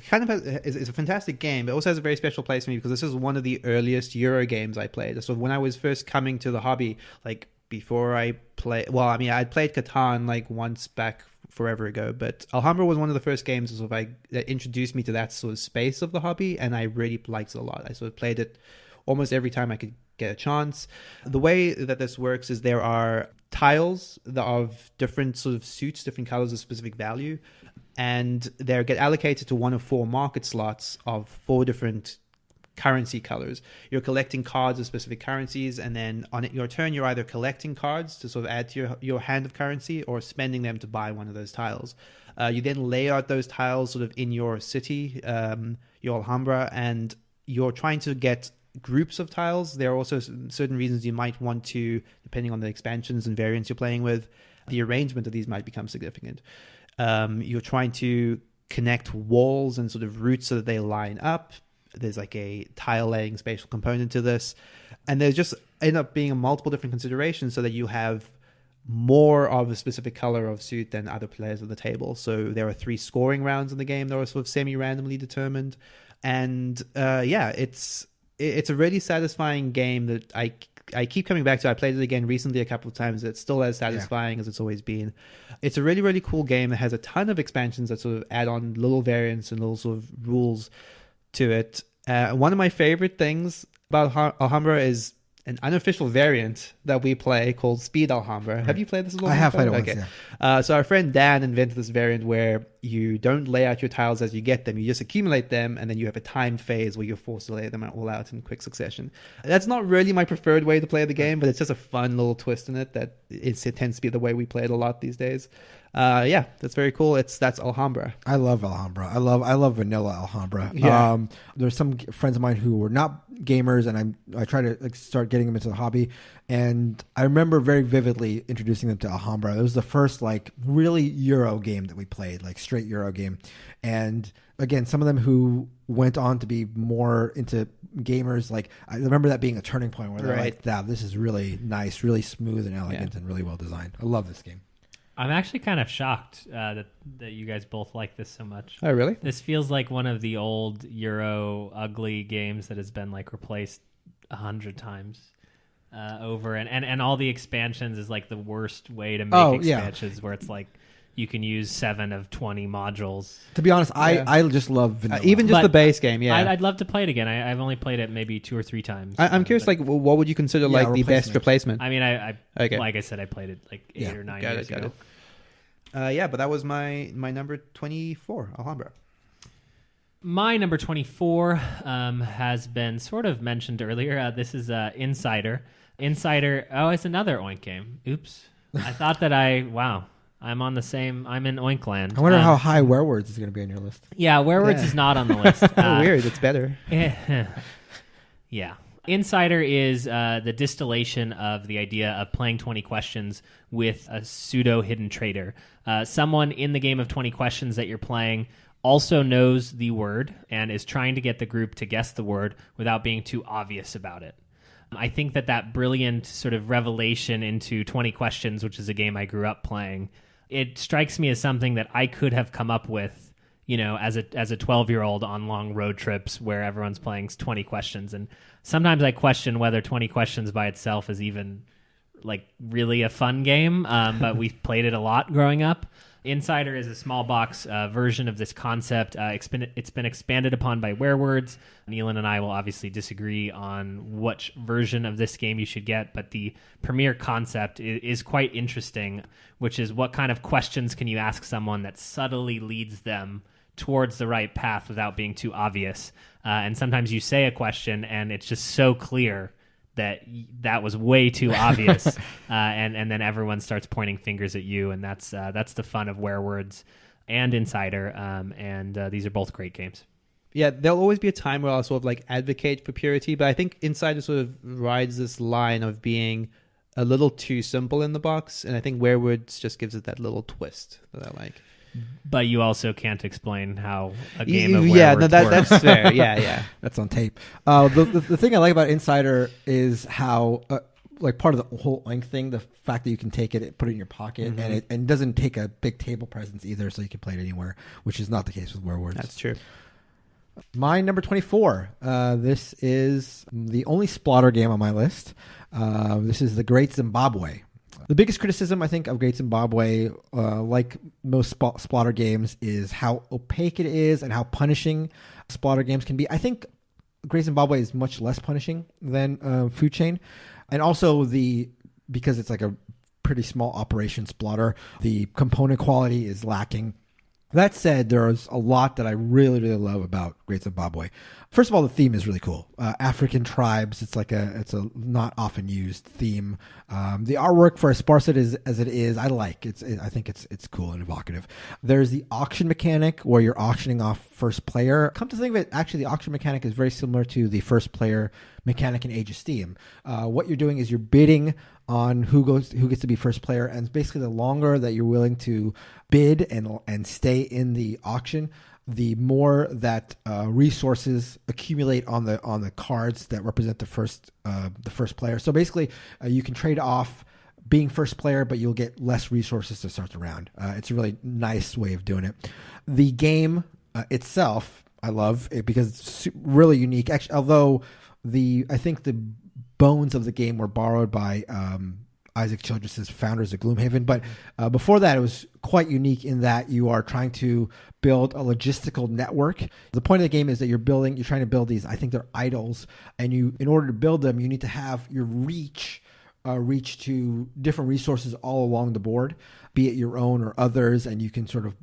kind of is a fantastic game. It also has a very special place for me because this is one of the earliest Euro games I played. So when I was first coming to the hobby, like before I played, I'd played Catan like once back forever ago, but Alhambra was one of the first games that introduced me to that sort of space of the hobby, and I really liked it a lot. I sort of played it almost every time I could get a chance. The way that this works is there are tiles that of different sort of suits, different colors of specific value, and they get allocated to one of 4 market slots of 4 different currency colors. You're collecting cards of specific currencies, and then on your turn you're either collecting cards to sort of add to your hand of currency or spending them to buy one of those tiles. You then lay out those tiles sort of in your city, your Alhambra, and you're trying to get groups of tiles. There are also certain reasons you might want to, depending on the expansions and variants you're playing with, the arrangement of these might become significant. You're trying to connect walls and sort of routes so that they line up. There's like a tile laying spatial component to this, and there's just end up being multiple different considerations so that you have more of a specific color of suit than other players at the table. So there are 3 scoring rounds in the game that are sort of semi-randomly determined, and it's a really satisfying game that I I keep coming back to. I played it again recently a couple of times. It's still as satisfying as it's always been. It's a really, really cool game that has a ton of expansions that sort of add on little variants and little sort of rules to it. One of my favorite things about Alhambra is an unofficial variant that we play called Speed Alhambra. Have you played this?
I have played it once, yeah.
So our friend Dan invented this variant where you don't lay out your tiles as you get them. You just accumulate them, and then you have a time phase where you're forced to lay them all out in quick succession. That's not really my preferred way to play the game, but it's just a fun little twist in it that it tends to be the way we play it a lot these days. That's very cool. That's Alhambra.
I love Alhambra. I love vanilla Alhambra.
Yeah.
There's some friends of mine who were not gamers, and I try to start getting them into the hobby. And I remember very vividly introducing them to Alhambra. It was the first really Euro game that we played, straight Euro game. And again, some of them who went on to be more into gamers, I remember that being a turning point where they're like, "Wow, this is really nice, really smooth and elegant, and really well designed." I love this game.
I'm actually kind of shocked that you guys both like this so much.
Oh, really?
This feels like one of the old Euro ugly games that has been replaced 100 times over, and all the expansions is the worst way to make expansions where it's you can use 7 of 20 modules.
To be honest, I just love vanilla.
Even just the base game, yeah.
I'd love to play it again. I've only played it maybe 2 or 3 times.
I'm curious, what would you consider the best replacement?
I mean,
Okay.
like I said, I played it 8 or 9 years ago.
But that was my number 24, Alhambra.
My number 24 has been sort of mentioned earlier. This is Insider. Insider, it's another Oink game. Oops. I thought that I'm on the same. I'm in Oinkland.
I wonder how high Werewords is going to be on your list.
Yeah, Werewords is not on the list.
Weird. It's better.
Yeah. Insider is the distillation of the idea of playing 20 questions with a pseudo hidden traitor. Someone in the game of 20 questions that you're playing also knows the word and is trying to get the group to guess the word without being too obvious about it. I think that brilliant sort of revelation into 20 questions, which is a game I grew up playing, it strikes me as something that I could have come up with, as a 12-year-old on long road trips where everyone's playing 20 questions. And sometimes I question whether 20 questions by itself is even really a fun game, but we've played it a lot growing up. Insider is a small box version of this concept. It's been expanded upon by Werewords. Neilan and I will obviously disagree on which version of this game you should get, but the premier concept is quite interesting, which is what kind of questions can you ask someone that subtly leads them towards the right path without being too obvious. And sometimes you say a question and it's just so clear that was way too obvious, and then everyone starts pointing fingers at you, and that's the fun of Werewords and Insider, and these are both great games.
Yeah, there'll always be a time where I'll sort of advocate for purity, but I think Insider sort of rides this line of being a little too simple in the box, and I think Werewords just gives it that little twist that I like.
But you also can't explain how a game of Werewords works.
That's fair. Yeah.
That's on tape. The thing I like about Insider is how, part of the whole Oink thing, the fact that you can take it, put it in your pocket, and it doesn't take a big table presence either, so you can play it anywhere, which is not the case with Werewords.
That's true.
My number 24. This is the only Splendor game on my list. This is The Great Zimbabwe. The biggest criticism, I think, of Great Zimbabwe, like most Splendor games, is how opaque it is and how punishing Splendor games can be. I think Great Zimbabwe is much less punishing than Food Chain. And also, because it's a pretty small operation Splendor, the component quality is lacking. That said, there's a lot that I really, really love about Great Zimbabwe. First of all, the theme is really cool. African tribes. It's a not often used theme. The artwork, for as sparse as it is, I like. I think it's cool and evocative. There's the auction mechanic where you're auctioning off first player. Come to think of it, actually, the auction mechanic is very similar to the first player mechanic in Age of Steam. What you're doing is you're bidding on who gets to be first player, and basically the longer that you're willing to bid and stay in the auction, the more that resources accumulate on the cards that represent the first player. So basically, you can trade off being first player, but you'll get less resources to start the round. It's a really nice way of doing it. The game itself, I love it because it's really unique. Actually, although I think the bones of the game were borrowed by Isaac Childress's founders of Gloomhaven. But before that, it was quite unique in that you are trying to build a logistical network. The point of the game is that you're trying to build these, I think they're idols. And in order to build them, you need to have your reach to different resources all along the board, be it your own or others. And you can sort of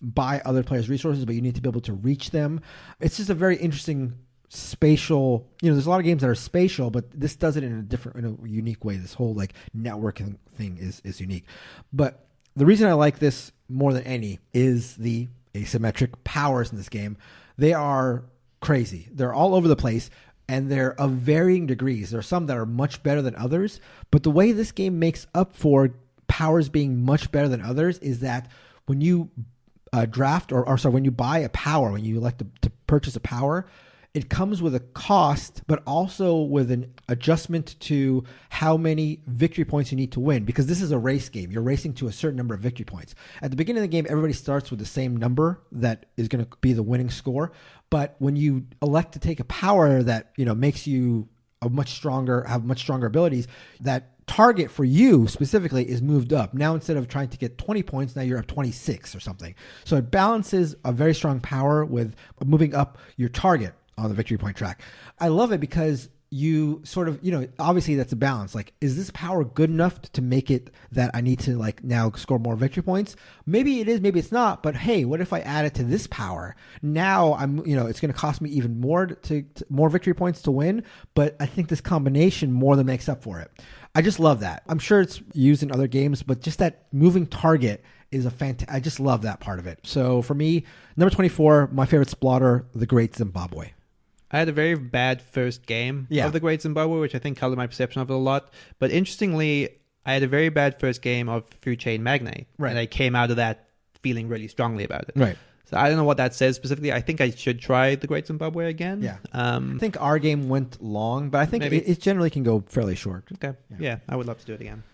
buy other players' resources, but you need to be able to reach them. It's just a very interesting spatial, there's a lot of games that are spatial, but this does it in a unique way. This whole like networking thing is unique. But the reason I like this more than any is the asymmetric powers in this game. They are crazy. They're all over the place, and they're of varying degrees. There are some that are much better than others, but the way this game makes up for powers being much better than others is that when you when you buy a power, when you elect to purchase a power, it comes with a cost, but also with an adjustment to how many victory points you need to win, because this is a race game. You're racing to a certain number of victory points. At the beginning of the game, everybody starts with the same number that is going to be the winning score. But when you elect to take a power that makes you have much stronger abilities, that target for you specifically is moved up. Now, instead of trying to get 20 points, now you're up 26 or something. So it balances a very strong power with moving up your target on the victory point track. I love it because you sort of, obviously that's a balance. Like, is this power good enough to make it that I need to like now score more victory points? Maybe it is, maybe it's not. But hey, what if I add it to this power? Now it's going to cost me even more to more victory points to win. But I think this combination more than makes up for it. I just love that. I'm sure it's used in other games, but just that moving target is I just love that part of it. So for me, number 24, my favorite Splendor, The Great Zimbabwe.
I had a very bad first game of The Great Zimbabwe, which I think colored my perception of it a lot. But interestingly, I had a very bad first game of Food Chain Magnate.
Right.
And I came out of that feeling really strongly about it.
Right.
So I don't know what that says specifically. I think I should try The Great Zimbabwe again.
Yeah. I think our game went long, but I think it generally can go fairly short.
Okay. Yeah, I would love to do it again.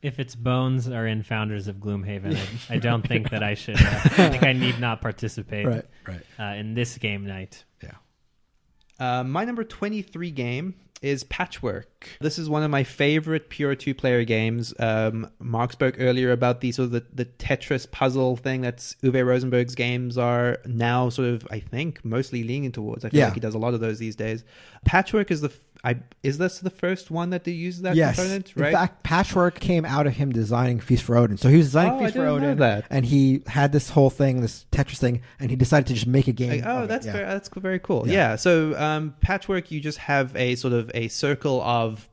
If its bones are in Founders of Gloomhaven, I don't think that I should. I think I need not participate in this game night.
Yeah. My number 23 game is Patchwork. This is one of my favorite pure two-player games. Mark spoke earlier about the sort of the Tetris puzzle thing that Uwe Rosenberg's games are now sort of, I think, mostly leaning towards. I feel like he does a lot of those these days. Patchwork is is this the first one that they use that component? Right?
In fact, Patchwork came out of him designing Feast for Odin. So he was designing Feast for Odin, and he had this whole thing, this Tetris thing, and he decided to just make a game.
That's very cool. Yeah. So Patchwork, you just have a sort of a circle of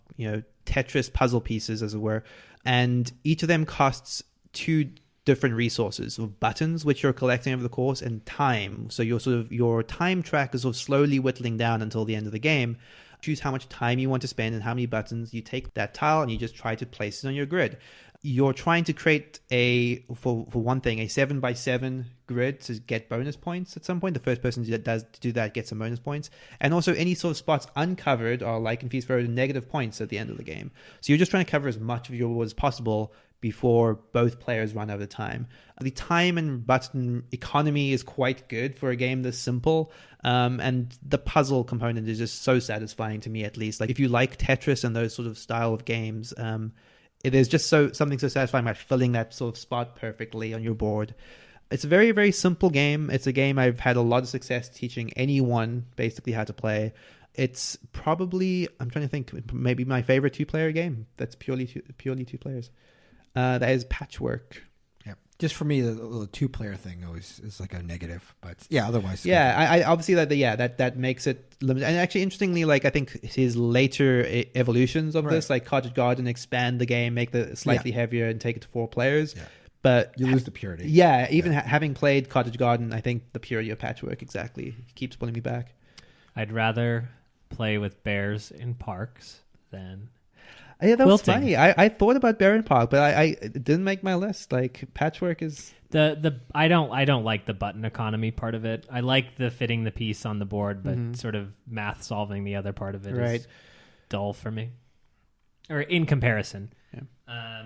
Tetris puzzle pieces, as it were, and each of them costs 2 different resources, of buttons which you're collecting over the course, and time. So your time track is sort of slowly whittling down until the end of the game. Choose how much time you want to spend and how many buttons. You take that tile and you just try to place it on your grid. You're trying to create for one thing, a 7x7 grid to get bonus points at some point. The first person to do that gets some bonus points. And also any sort of spots uncovered are, like in Feast for Odin, negative points at the end of the game. So you're just trying to cover as much of your board as possible before both players run out of time. The time and button economy is quite good for a game this simple. And the puzzle component is just so satisfying to me, at least. Like, if you like Tetris and those sort of style of games, it is just something so satisfying about filling that sort of spot perfectly on your board. It's a very, very simple game. It's a game I've had a lot of success teaching anyone basically how to play. It's probably, I'm trying to think, maybe my favorite two-player game that's purely two players. That is Patchwork.
Yeah, just for me, the two-player thing always is like a negative, but otherwise.
Yeah, I obviously that makes it limited. And actually, interestingly, like I think his later evolutions of this, like Cottage Garden, expand the game, make it slightly heavier, and take it to 4 players. Yeah. But
you lose the purity.
Yeah, even having played Cottage Garden, I think the purity of Patchwork exactly keeps pulling me back.
I'd rather play with bears in parks than.
Yeah, that
quilting.
was funny. I thought about Bear and Park, but it didn't make my list. Like, Patchwork is
I don't like the button economy part of it. I like the fitting the piece on the board, but sort of math solving the other part of it is dull for me. Or in comparison. Yeah.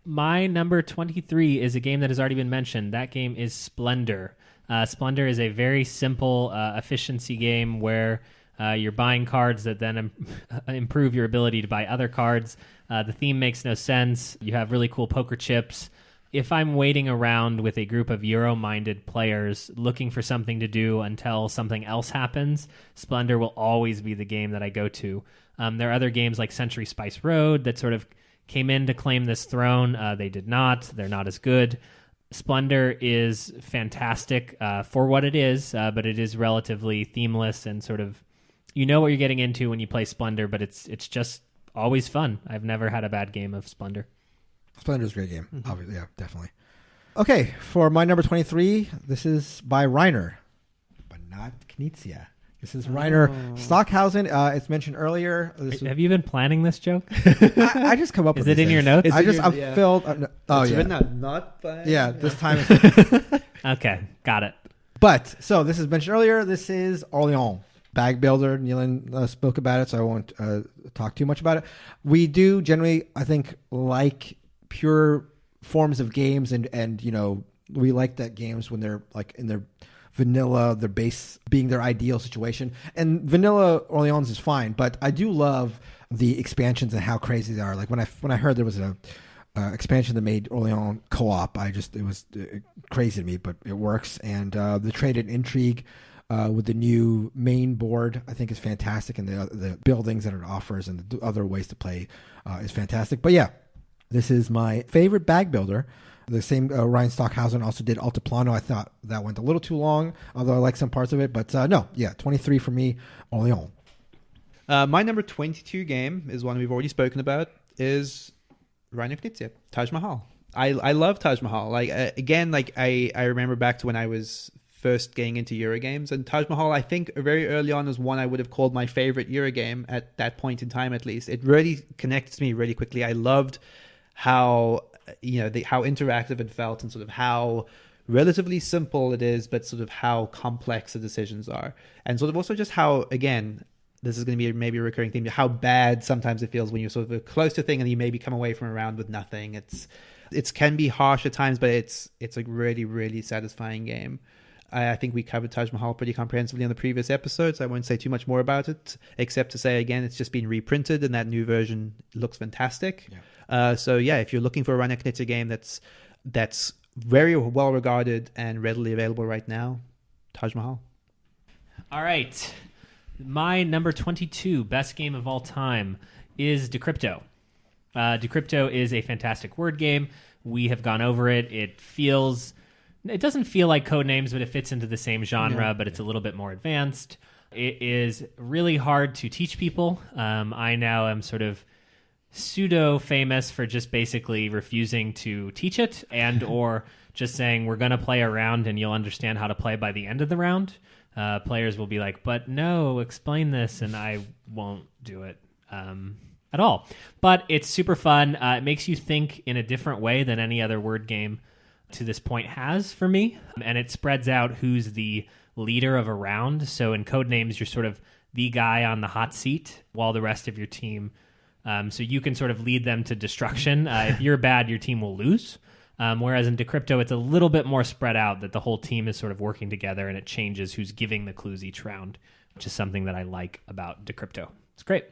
My number 23 is a game that has already been mentioned. That game is Splendor. Splendor is a very simple efficiency game where You're buying cards that then improve your ability to buy other cards. The theme makes no sense. You have really cool poker chips. If I'm waiting around with a group of Euro-minded players looking for something to do until something else happens, Splendor will always be the game that I go to. There are other games like Century Spice Road that sort of came in to claim this throne. They did not. They're not as good. Splendor is fantastic for what it is, but it is relatively themeless and sort of, you know what you're getting into when you play Splendor, but it's just always fun. I've never had a bad game of Splendor.
Splendor's a great game. Obviously, yeah, definitely. Okay, for my number 23, this is by Reiner, but not Knizia. This is Reiner Stockhausen. It's mentioned earlier.
Have you been planning this joke?
I just come up with
Is it in your notes?
I'm filled.
It's written out, not by...
Yeah, this time.
Okay, got it.
But, so this is mentioned earlier. This is Orléans. Bag builder. Neilan spoke about it, so I won't talk too much about it. We do generally, I think, like pure forms of games, and you know, we like that games when they're like in their vanilla, their base being their ideal situation. And vanilla Orléans is fine, but I do love the expansions and how crazy they are. Like when I heard there was a expansion that made Orléans co-op, it was crazy to me, but it works. And the trade and intrigue with the new main board, I think is fantastic, and the buildings that it offers and the other ways to play is fantastic. But yeah, this is my favorite bag builder. The same Ryan Stockhausen also did Altiplano. I thought that went a little too long, although I like some parts of it. But no, yeah, 23 for me, Orléans.
My number 22 game is one we've already spoken about, is Reiner Knizia, Taj Mahal. I love Taj Mahal. Like again, like I remember back to when I was first getting into Eurogames, and Taj Mahal, I think very early on, was one I would have called my favorite Eurogame at that point in time. At least it really connects to me really quickly. I loved how how interactive it felt, and sort of how relatively simple it is, but sort of how complex the decisions are, and sort of also just how, again, this is going to be maybe a recurring theme, how bad sometimes it feels when you're sort of close to a thing and you maybe come away from a round with nothing. It can be harsh at times, but it's a really, really satisfying game. I think we covered Taj Mahal pretty comprehensively on the previous episodes. I won't say too much more about it, except to say, again, it's just been reprinted, and that new version looks fantastic. Yeah. So yeah, if you're looking for a Reiner Knizia game that's very well regarded and readily available right now, Taj Mahal.
All right. My number 22 best game of all time is Decrypto. Decrypto is a fantastic word game. We have gone over it. It doesn't feel like Codenames, but it fits into the same genre, but it's a little bit more advanced. It is really hard to teach people. I now am sort of pseudo-famous for just basically refusing to teach it, and or just saying we're going to play a round and you'll understand how to play by the end of the round. Players will be like, but no, explain this, and I won't do it at all. But it's super fun. It makes you think in a different way than any other word game to this point has for me, and it spreads out who's the leader of a round. So in Codenames, you're sort of the guy on the hot seat while the rest of your team, so you can sort of lead them to destruction. If you're bad, your team will lose. Whereas in Decrypto, it's a little bit more spread out, that the whole team is sort of working together, and it changes who's giving the clues each round, which is something that I like about Decrypto. It's great.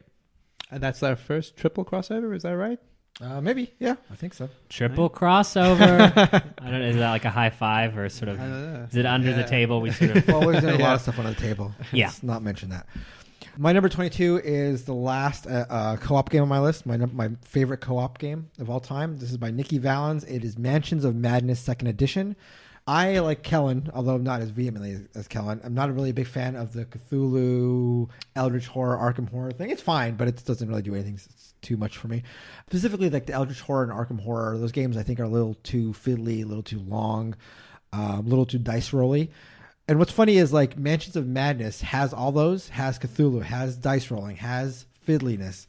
And that's our first triple crossover, is that right?
Maybe, yeah, I think so.
Triple crossover. I don't know. Is that like a high five, or sort of? Is it under the table? We sort of.
Well, we're doing a lot of stuff on the table.
Yeah.
Let's not mention that. My number 22 is the last co-op game on my list. My favorite co-op game of all time. This is by Nikki Valens. It is Mansions of Madness 2nd Edition. I like Kalen, although not as vehemently as Kalen. I'm not a really big fan of the Cthulhu, Eldritch Horror, Arkham Horror thing. It's fine, but it doesn't really do anything. It's too much for me. Specifically, like the Eldritch Horror and Arkham Horror, those games I think are a little too fiddly, a little too long, a little too dice rolly. And what's funny is like Mansions of Madness has all those, has Cthulhu, has dice rolling, has fiddliness,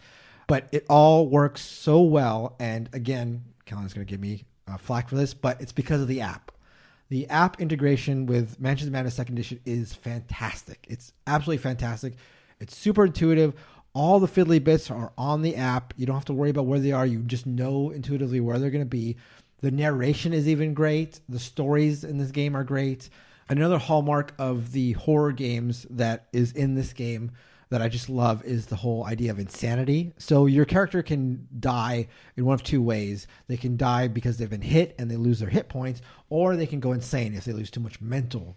but it all works so well. And again, Kellen's going to give me flack for this, but it's because of the app. The app integration with Mansions of Madness 2nd Edition is fantastic. It's absolutely fantastic. It's super intuitive. All the fiddly bits are on the app. You don't have to worry about where they are. You just know intuitively where they're going to be. The narration is even great. The stories in this game are great. Another hallmark of the horror games that is in this game that I just love is the whole idea of insanity. So your character can die in one of two ways. They can die because they've been hit and they lose their hit points, or they can go insane if they lose too much mental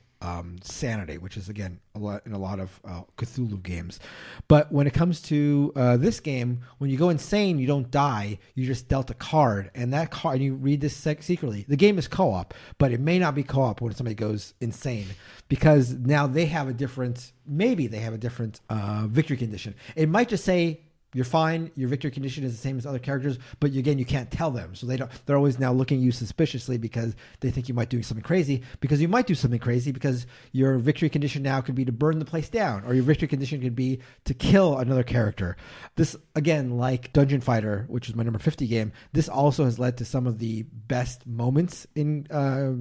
sanity, which is again in a lot of Cthulhu games. But when it comes to this game, when you go insane, you don't die. You just dealt a card, and that card, and you read this secretly. The game is co-op, but it may not be co-op when somebody goes insane, because now they have a different. Maybe they have a different victory condition. It might just say, you're fine. Your victory condition is the same as other characters, but again, you can't tell them. So they're always now looking at you suspiciously because they think you might do something crazy, because you might do something crazy because your victory condition now could be to burn the place down, or your victory condition could be to kill another character. This, again, like Dungeon Fighter, which is my number 50 game, this also has led to some of the best moments in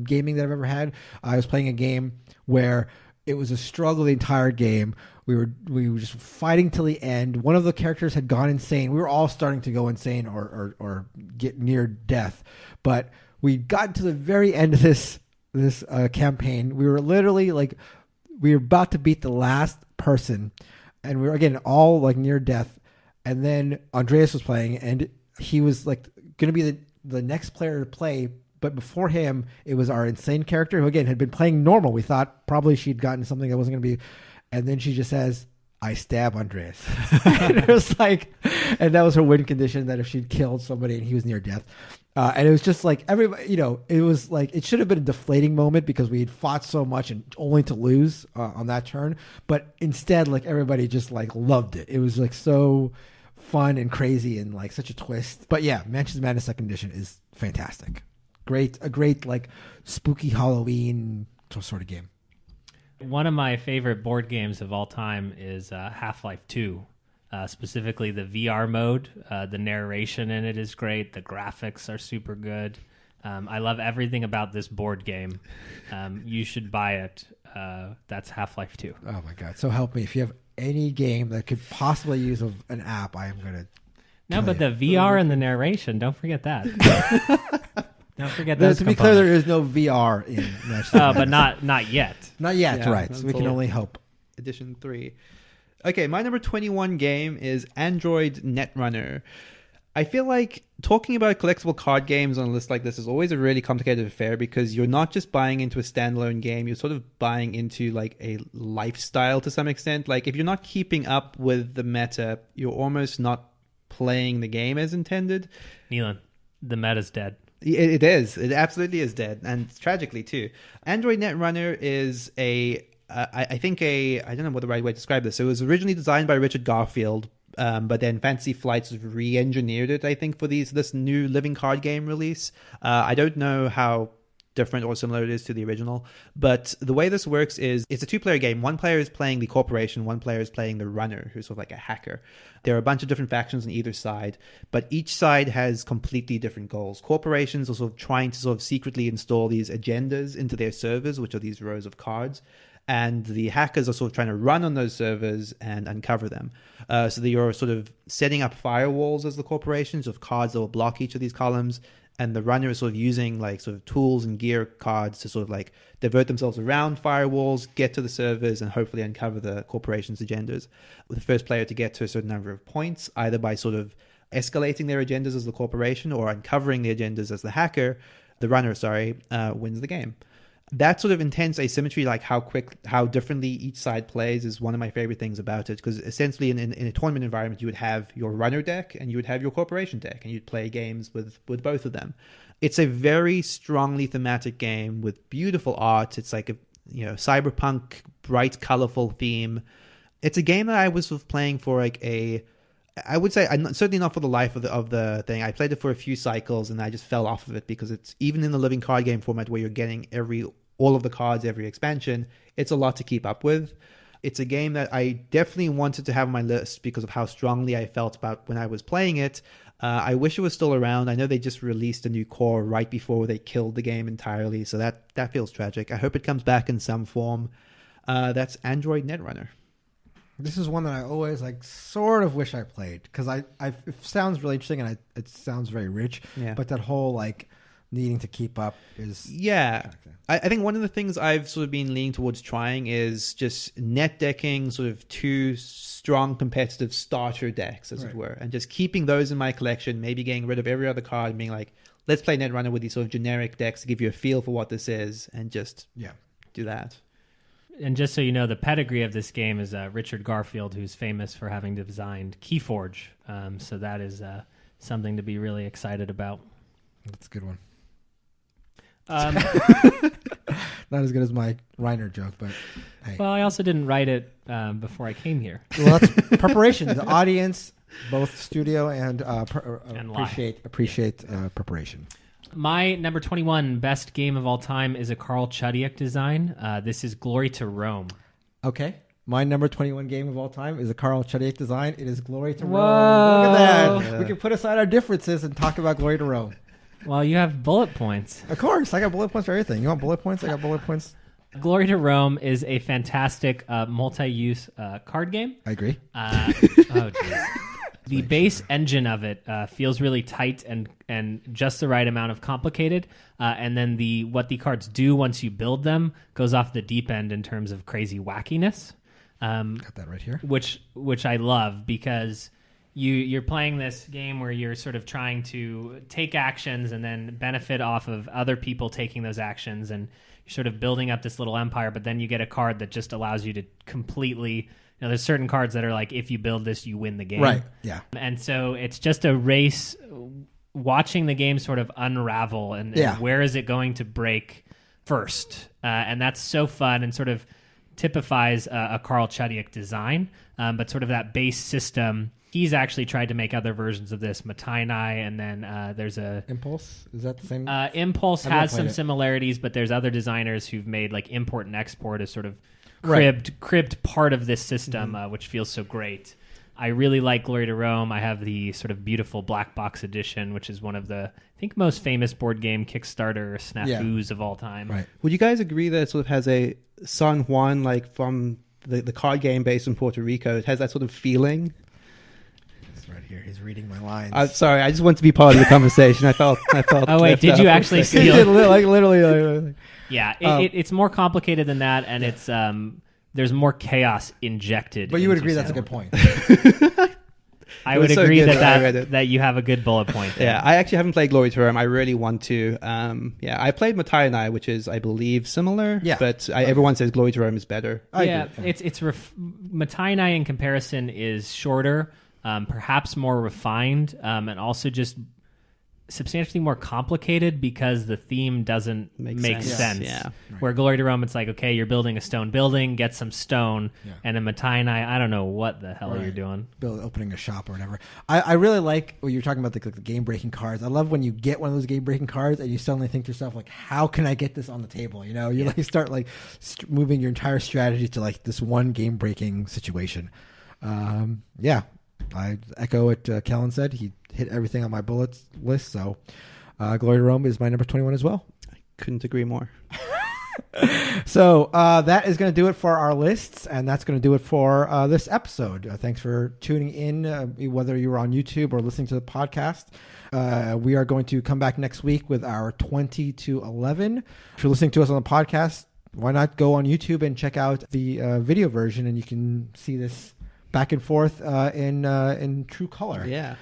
gaming that I've ever had. I was playing a game where it was a struggle the entire game. We were just fighting till the end. One of the characters had gone insane. We were all starting to go insane or get near death. But we got to the very end of this campaign. We were literally we were about to beat the last person, and we were again all near death. And then Andreas was playing, and he was going to be the next player to play. But before him, it was our insane character who, again, had been playing normal. We thought probably she'd gotten something that wasn't going to be. And then she just says, I stab Andreas. And it was and that was her win condition, that if she'd killed somebody and he was near death. And it was just everybody, it was it should have been a deflating moment because we had fought so much and only to lose on that turn. But instead, everybody just loved it. It was so fun and crazy and such a twist. But yeah, Mansions of Madness Second Edition is fantastic. A great spooky Halloween sort of game.
One of my favorite board games of all time is Half-Life 2, specifically the VR mode. The narration in it is great. The graphics are super good. I love everything about this board game. You should buy it. That's Half-Life 2.
Oh my God. So help me. If you have any game that could possibly use an app, I am going to.
No, but the VR and the narration, don't forget that. Don't forget those.
To be clear, there is no VR in Mansions.
Oh, but not yet.
Not yet, right. So we can only hope.
Edition 3. Okay, my number 21 game is Android Netrunner. I feel like talking about collectible card games on a list like this is always a really complicated affair because you're not just buying into a standalone game, you're sort of buying into a lifestyle to some extent. If you're not keeping up with the meta, you're almost not playing the game as intended.
Neilan, the meta's dead.
It is. It absolutely is dead, and tragically too. Android Netrunner is I don't know what the right way to describe this. It was originally designed by Richard Garfield, but then Fantasy Flights re-engineered it, I think, for this new living card game release. I don't know how different or similar it is to the original, but the way this works is it's a two-player game. One player is playing the corporation, one player is playing the runner, who's sort of a hacker. There are a bunch of different factions on either side, but each side has completely different goals. Corporations are sort of trying to secretly install these agendas into their servers, which are these rows of cards, and the hackers are sort of trying to run on those servers and uncover them. So that you're sort of setting up firewalls as the corporations of cards that will block each of these columns, and the runner is sort of using tools and gear cards to sort of divert themselves around firewalls, get to the servers, and hopefully uncover the corporation's agendas. The first player to get to a certain number of points, either by sort of escalating their agendas as the corporation or uncovering the agendas as the hacker, the runner, wins the game. That sort of intense asymmetry, how differently each side plays, is one of my favorite things about it. Because essentially, in a tournament environment, you would have your runner deck and you would have your corporation deck, and you'd play games with both of them. It's a very strongly thematic game with beautiful art. It's cyberpunk, bright, colorful theme. It's a game that I was sort of playing for I would say certainly not for the life of the thing. I played it for a few cycles and I just fell off of it because it's even in the living card game format where you're getting all of the cards, every expansion. It's a lot to keep up with. It's a game that I definitely wanted to have on my list because of how strongly I felt about when I was playing it. I wish it was still around. I know they just released a new core right before they killed the game entirely, so that feels tragic. I hope it comes back in some form. That's Android Netrunner.
This is one that I always sort of wish I played because it sounds really interesting and it sounds very rich.
Yeah.
But that whole needing to keep up is
Yeah. I think one of the things I've sort of been leaning towards trying is just net decking sort of 2 strong competitive starter decks, as it were, and just keeping those in my collection, maybe getting rid of every other card and being like, let's play Netrunner with these sort of generic decks to give you a feel for what this is, and just do that.
And just so you know, the pedigree of this game is Richard Garfield, who's famous for having designed Keyforge. So that is something to be really excited about.
That's a good one.
Not
as good as my Reiner joke, but hey.
Well, I also didn't write it before I came here.
Well, that's preparation. The audience, both studio and appreciate preparation.
My number 21 best game of all time is a Karl Chudiak design. This is Glory to Rome.
Okay. My number 21 game of all time is a Karl Chudiak design. It is Glory to
Whoa.
Rome. Look at that. We can put aside our differences and talk about Glory to Rome.
Well, you have bullet points.
Of course. I got bullet points for everything. You want bullet points? I got bullet points.
Glory to Rome is a fantastic multi-use card game.
I agree.
Oh, geez. The base engine of it feels really tight and just the right amount of complicated. And then what the cards do once you build them goes off the deep end in terms of crazy wackiness.
Got that right here.
Which I love because you're playing this game where you're sort of trying to take actions and then benefit off of other people taking those actions, and you're sort of building up this little empire, but then you get a card that just allows you to completely... there's certain cards that are like, if you build this, you win the game.
Right, yeah.
And so it's just a race, watching the game sort of unravel, and where is it going to break first? And that's so fun and sort of typifies a Karl Chudiak design, but sort of that base system. He's actually tried to make other versions of this, Matainai, and then there's a...
Impulse? Is that the same?
Impulse has some similarities, but there's other designers who've made like import and export as sort of cribbed part of this system, which feels so great. I really like Glory to Rome. I have the sort of beautiful black box edition, which is one of the, I think, most famous board game Kickstarter snafus of all time.
Right.
Would you guys agree that it sort of has a San Juan, like from the card game based in Puerto Rico? It has that sort of feeling.
It's right here. He's reading my lines.
I'm sorry. I just want to be part of the conversation. I felt.
Oh wait, did you actually steal?
Like literally.
Yeah, it's more complicated than that, and it's there's more chaos injected.
But you would agree that's a good point.
I would agree that you have a good bullet point there.
Yeah, I actually haven't played Glory to Rome. I really want to. I played Matainai, which is, I believe, similar. Yeah, but everyone says Glory to Rome is better.
Matainai in comparison is shorter, perhaps more refined, and also just substantially more complicated because the theme doesn't make sense.
Yeah.
Right.
Where Glory to Rome, it's like, okay, you're building a stone building, get some stone, and in Matainai, I don't know what the hell you're doing.
Opening a shop or whatever. I really like what you're talking about, the game-breaking cards. I love when you get one of those game-breaking cards and you suddenly think to yourself, like, how can I get this on the table? You know, like start like moving your entire strategy to like this one game-breaking situation. I echo what Kalen said. He hit everything on my bullets list. So Glory to Rome is my number 21 as well.
I couldn't agree more.
So that is going to do it for our lists, and that's going to do it for this episode. Thanks for tuning in, whether you were on YouTube or listening to the podcast. We are going to come back next week with our 20 to 11. If you're listening to us on the podcast, why not go on YouTube and check out the video version, and you can see this back and forth in true color.
Yeah.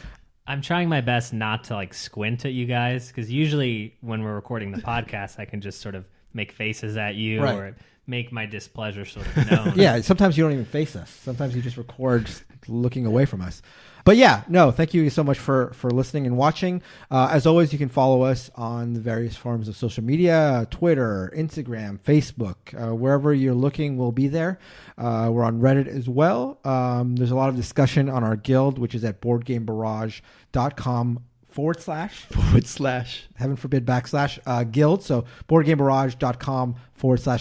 I'm trying my best not to like squint at you guys, because usually when we're recording the podcast, I can just sort of make faces at you or make my displeasure sort of known.
Yeah, sometimes you don't even face us. Sometimes you just record looking away from us. But thank you so much for listening and watching. As always, you can follow us on the various forms of social media, Twitter, Instagram, Facebook. Wherever you're looking, we'll be there. We're on Reddit as well. There's a lot of discussion on our guild, which is at boardgamebarrage.com / heaven forbid / guild. So boardgamebarrage.com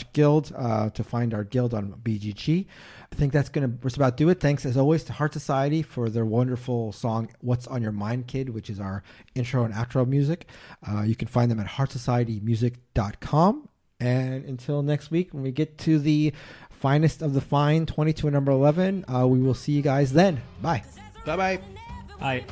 / guild to find our guild on BGG. I think that's going to just about do it. Thanks, as always, to Heart Society for their wonderful song, What's on Your Mind, Kid, which is our intro and outro music. You can find them at heartsocietymusic.com. And until next week, when we get to the finest of the fine, 22 and number 11, we will see you guys then. Bye.
Bye-bye.
Bye.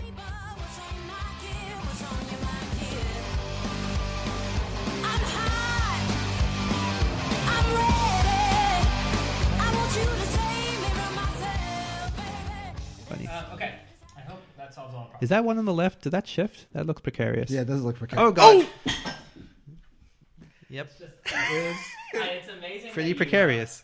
Is that one on the left? Did that shift? That looks precarious.
Yeah, it does look precarious.
Oh god. Yep.
It's amazing.
Pretty precarious.